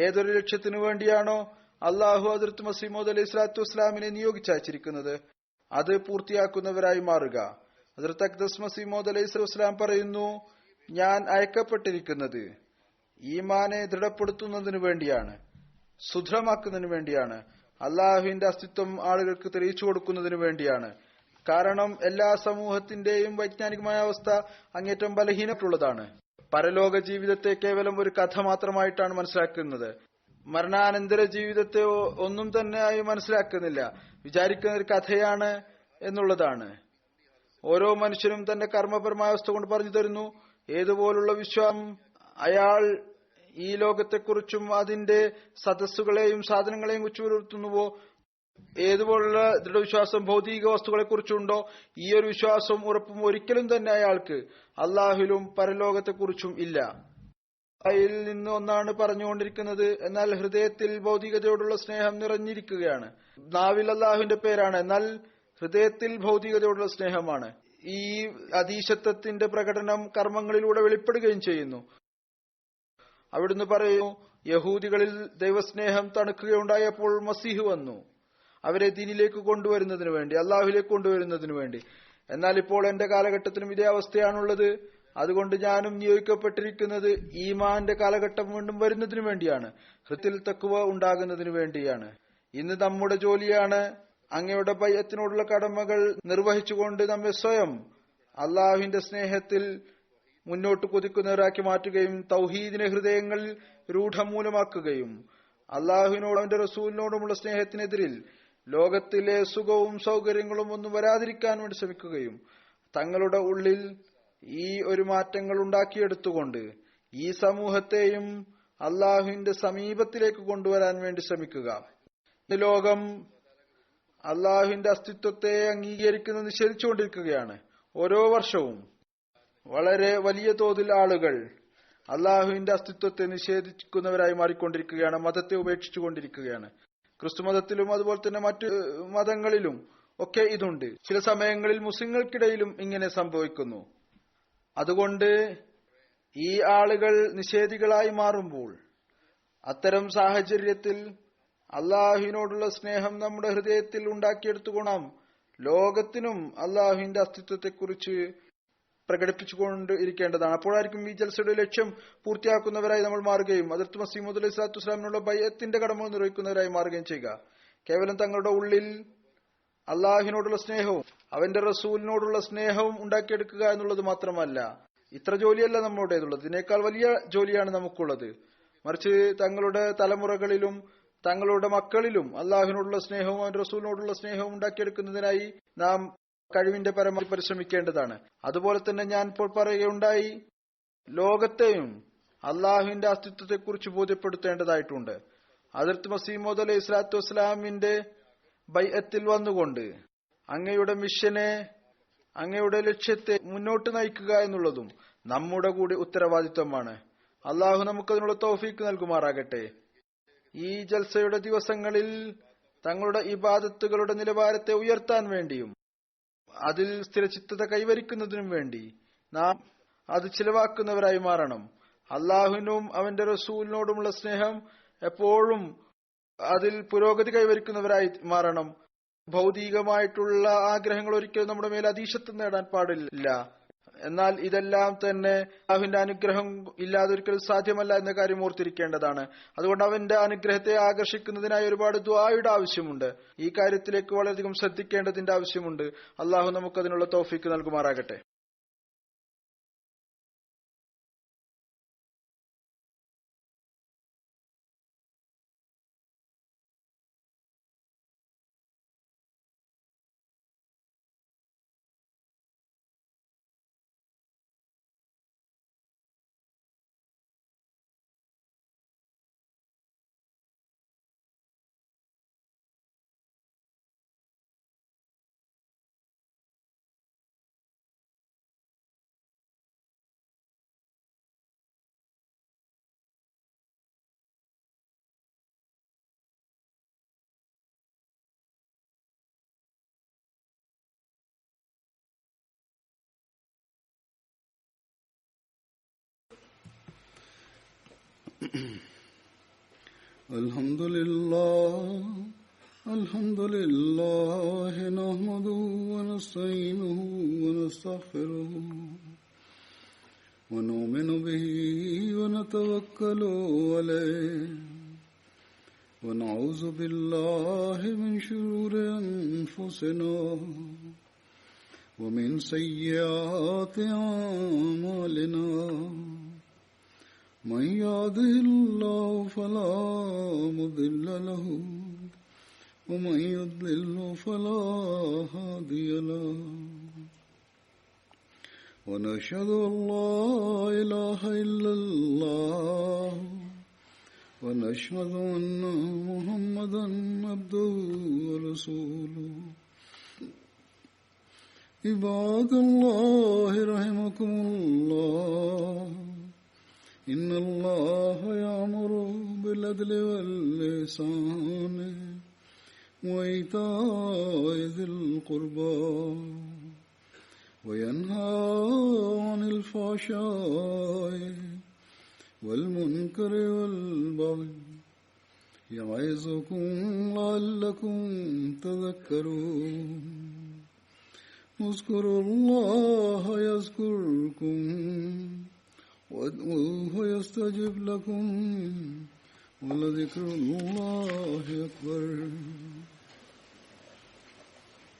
Speaker 2: ഏതൊരു ലക്ഷ്യത്തിനു വേണ്ടിയാണോ അള്ളാഹു ഹദ്റത്ത് മസീഹ് മൗഊദ് അലൈഹി സ്വലാത്തു വസ്സലാമിനെ നിയോഗിച്ചയച്ചിരിക്കുന്നത്, അത് പൂർത്തിയാക്കുന്നവരായി മാറുക. ഹദ്റത്ത് അഖ്ദസ് മസീഹ് മൗഊദ് അലൈഹി സ്വലാത്തു വസ്സലാം പറയുന്നു, ഞാൻ അയക്കപ്പെട്ടിരിക്കുന്നത് ഈമാനെ ദൃഢപ്പെടുത്തുന്നതിനു വേണ്ടിയാണ്, സുദൃഢമാക്കുന്നതിനു വേണ്ടിയാണ്, അള്ളാഹുവിന്റെ അസ്തിത്വം ആളുകൾക്ക് തെളിയിച്ചു കൊടുക്കുന്നതിനു വേണ്ടിയാണ്. കാരണം എല്ലാ സമൂഹത്തിന്റെയും വൈജ്ഞാനികമായ അവസ്ഥ അങ്ങേറ്റം ബലഹീനപ്പെട്ടുള്ളതാണ്. പരലോക ജീവിതത്തെ കേവലം ഒരു കഥ മാത്രമായിട്ടാണ് മനസ്സിലാക്കുന്നത്. മരണാനന്തര ജീവിതത്തെ ഒന്നും തന്നെ ആയി മനസ്സിലാക്കുന്നില്ല. വിചാരിക്കുന്ന ഒരു കഥയാണ് എന്നുള്ളതാണ്. ഓരോ മനുഷ്യനും തന്റെ കർമ്മപരമായ അവസ്ഥ കൊണ്ട് പറഞ്ഞു തരുന്നു ഏതുപോലുള്ള വിശ്വാസം അയാൾ ഈ ലോകത്തെക്കുറിച്ചും അതിന്റെ സദസ്സുകളെയും സാധനങ്ങളെയും കുറിച്ച് പുലർത്തുന്നുവോ, ഏതുപോലുള്ള ദൃഢവിശ്വാസം ഭൗതിക വസ്തുക്കളെ കുറിച്ചുണ്ടോ, ഈ ഒരു വിശ്വാസവും ഉറപ്പും ഒരിക്കലും തന്നെ അയാൾക്ക് അള്ളാഹുലും പരലോകത്തെ കുറിച്ചും ഇല്ല. അതിൽ നിന്ന് ഒന്നാണ് പറഞ്ഞുകൊണ്ടിരിക്കുന്നത്. എന്നാൽ ഹൃദയത്തിൽ ഭൗതികതയോടുള്ള സ്നേഹം നിറഞ്ഞിരിക്കുകയാണ്. നാവിൽ അള്ളാഹുവിന്റെ പേരാണ്, എന്നാൽ ഹൃദയത്തിൽ ഭൗതികതയോടുള്ള സ്നേഹമാണ്. ഈ അതീശത്വത്തിന്റെ പ്രകടനം കർമ്മങ്ങളിലൂടെ വെളിപ്പെടുകയും ചെയ്യുന്നു. അവിടുന്ന് പറയുന്നു, യഹൂദികളിൽ ദൈവസ്നേഹം തണുക്കുകയുണ്ടായപ്പോൾ മസീഹ് വന്നു അവരെ ദീനിലേക്ക് കൊണ്ടുവരുന്നതിനു വേണ്ടി, അള്ളാഹുലേക്ക് കൊണ്ടുവരുന്നതിനു വേണ്ടി. എന്നാൽ ഇപ്പോൾ എന്റെ കാലഘട്ടത്തിലും ഇതേ അവസ്ഥയാണുള്ളത്. അതുകൊണ്ട് ഞാനും നിയോഗിക്കപ്പെട്ടിരിക്കുന്നത് ഈമാന്റെ കാലഘട്ടം വീണ്ടും വരുന്നതിനു വേണ്ടിയാണ്, ഹൃത്തിൽ തഖ്വ ഉണ്ടാകുന്നതിനു വേണ്ടിയാണ്. ഇന്ന് നമ്മുടെ ജോലിയാണ് അങ്ങയുടെ ബൈഅത്തിനോടുള്ള കടമകൾ നിർവഹിച്ചുകൊണ്ട് നമ്മെ സ്വയം അള്ളാഹുവിന്റെ സ്നേഹത്തിൽ മുന്നോട്ട് കുതിക്കുന്നവരാക്കി മാറ്റുകയും തൗഹീദിനെ ഹൃദയങ്ങളിൽ രൂഢമൂലമാക്കുകയും അള്ളാഹുവിനോടും അവന്റെ റസൂലിനോടുമുള്ള സ്നേഹത്തിനെതിരിൽ ലോകത്തിലെ സുഖവും സൗകര്യങ്ങളും ഒന്നും വരാതിരിക്കാൻ വേണ്ടി ശ്രമിക്കുകയും തങ്ങളുടെ ഉള്ളിൽ ഈ ഒരു മാറ്റങ്ങൾ ഉണ്ടാക്കിയെടുത്തുകൊണ്ട് ഈ സമൂഹത്തെയും അള്ളാഹുവിന്റെ സമീപത്തിലേക്ക് കൊണ്ടുവരാൻ വേണ്ടി ശ്രമിക്കുക. ഈ ലോകം അള്ളാഹുവിന്റെ അസ്തിത്വത്തെ അംഗീകരിക്കുന്നത് നിഷേധിച്ചുകൊണ്ടിരിക്കുകയാണ്. ഓരോ വർഷവും വളരെ വലിയ തോതിൽ ആളുകൾ അള്ളാഹുവിന്റെ അസ്തിത്വത്തെ നിഷേധിക്കുന്നവരായി മാറിക്കൊണ്ടിരിക്കുകയാണ്, മതത്തെ ഉപേക്ഷിച്ചുകൊണ്ടിരിക്കുകയാണ്. ക്രിസ്തു മതത്തിലും അതുപോലെ തന്നെ മറ്റു മതങ്ങളിലും ഒക്കെ ഇതുണ്ട്. ചില സമയങ്ങളിൽ മുസ്ലിങ്ങൾക്കിടയിലും ഇങ്ങനെ സംഭവിക്കുന്നു. അതുകൊണ്ട് ഈ ആളുകൾ നിഷേധികളായി മാറുമ്പോൾ അത്തരം സാഹചര്യത്തിൽ അള്ളാഹുവിനോടുള്ള സ്നേഹം നമ്മുടെ ഹൃദയത്തിൽ ഉണ്ടാക്കിയെടുത്തുകൊണ്ടാം ലോകത്തിനും അള്ളാഹുവിന്റെ അസ്തിത്വത്തെക്കുറിച്ച് പ്രകടിപ്പിച്ചുകൊണ്ട് ഇരിക്കേണ്ടതാണ്. അപ്പോഴായിരിക്കും ഈ ജൽസയുടെ ലക്ഷ്യം പൂർത്തിയാക്കുന്നവരായി നമ്മൾ മാറുകയും ഹദ്റത്ത് മസീഹ് മൗഊദ് അലൈഹി സ്വലാത്തു വസ്സലാമിനുള്ള ബൈഅത്തിന്റെ കടമകൾ നിർവഹിക്കുന്നവരായി മാറുകയും ചെയ്യുക. കേവലം തങ്ങളുടെ ഉള്ളിൽ അള്ളാഹുവിനോടുള്ള സ്നേഹവും അവന്റെ റസൂലിനോടുള്ള സ്നേഹവും ഉണ്ടാക്കിയെടുക്കുക എന്നുള്ളത് മാത്രമല്ല, ഇത്ര ജോലിയല്ല നമ്മുടേതുള്ളത്, ഇതിനേക്കാൾ വലിയ ജോലിയാണ് നമുക്കുള്ളത്. മറിച്ച് തങ്ങളുടെ തലമുറകളിലും തങ്ങളുടെ മക്കളിലും അള്ളാഹുവിനോടുള്ള സ്നേഹവും അവന്റെ റസൂലിനോടുള്ള സ്നേഹവും ഉണ്ടാക്കിയെടുക്കുന്നതിനായി നാം കഴിവിന്റെ പരമാവധി പരിശ്രമിക്കേണ്ടതാണ്. അതുപോലെ തന്നെ ഞാൻ ഇപ്പോൾ പറയുകയുണ്ടായി, ലോകത്തെയും അള്ളാഹുവിന്റെ അസ്തിത്വത്തെക്കുറിച്ച് ബോധ്യപ്പെടുത്തേണ്ടതായിട്ടുണ്ട്. ഹദ്റത്ത് മസീഹ് മൗഊദ് അലൈഹി സ്വലാത്തു വസ്സലാമിന്റെ ബൈഅത്തിൽ വന്നുകൊണ്ട് അങ്ങയുടെ മിഷനെ, അങ്ങയുടെ ലക്ഷ്യത്തെ മുന്നോട്ട് നയിക്കുക എന്നുള്ളതും നമ്മുടെ കൂടി ഉത്തരവാദിത്വമാണ്. അള്ളാഹു നമുക്കതിനുള്ള തൗഫീക്ക് നൽകുമാറാകട്ടെ. ഈ ജൽസയുടെ ദിവസങ്ങളിൽ തങ്ങളുടെ ഇബാദത്തുകളുടെ നിലവാരത്തെ ഉയർത്താൻ വേണ്ടിയും അതിൽ സ്ഥിരചിത്തത കൈവരിക്കുന്നതിനും വേണ്ടി നാം അത് ചിലവാക്കുന്നവരായി മാറണം. അള്ളാഹുവിനും അവന്റെ റസൂലിനോടുമുള്ള സ്നേഹം എപ്പോഴും അതിൽ പുരോഗതി കൈവരിക്കുന്നവരായി മാറണം. ഭൗതികമായിട്ടുള്ള ആഗ്രഹങ്ങൾ ഒരിക്കലും നമ്മുടെ മേൽ അധീശത്വം നേടാൻ പാടില്ല. എന്നാൽ ഇതെല്ലാം തന്നെ അള്ളാഹുവിന്റെ അനുഗ്രഹം ഇല്ലാതെ ഒരിക്കലും സാധ്യമല്ല എന്ന കാര്യം ഓർത്തിരിക്കേണ്ടതാണ്. അതുകൊണ്ട് അവന്റെ അനുഗ്രഹത്തെ ആകർഷിക്കുന്നതിനായി ഒരുപാട് ദുആയുടെ ആവശ്യമുണ്ട്. ഈ കാര്യത്തിലേക്ക് വളരെയധികം ശ്രദ്ധിക്കേണ്ടതിന്റെ ആവശ്യമുണ്ട്. അള്ളാഹു നമുക്കതിനുള്ള തൗഫീക്ക് നൽകുമാറാകട്ടെ.
Speaker 1: الحمد لله نحمده ونستعينه ونستغفره ونؤمن به ونتوكل عليه ونعوذ بالله من شرور أنفسنا ومن سيئات أعمالنا من يهده الله فلا مضل له ومن يضلل فلا هادي له ونشهد أن لا إله إلا الله ونشهد أن محمدا عبده ورسوله عباد الله رحمكم الله إن الله يأمر بالعدل والإحسان وإيتاء ذي القربى وينهى عن الفحشاء والمنكر والبغي يعظكم لعلكم تذكرون اذكروا الله يذكركم وادعوه يستجب لكم ولذكر الله أكبر.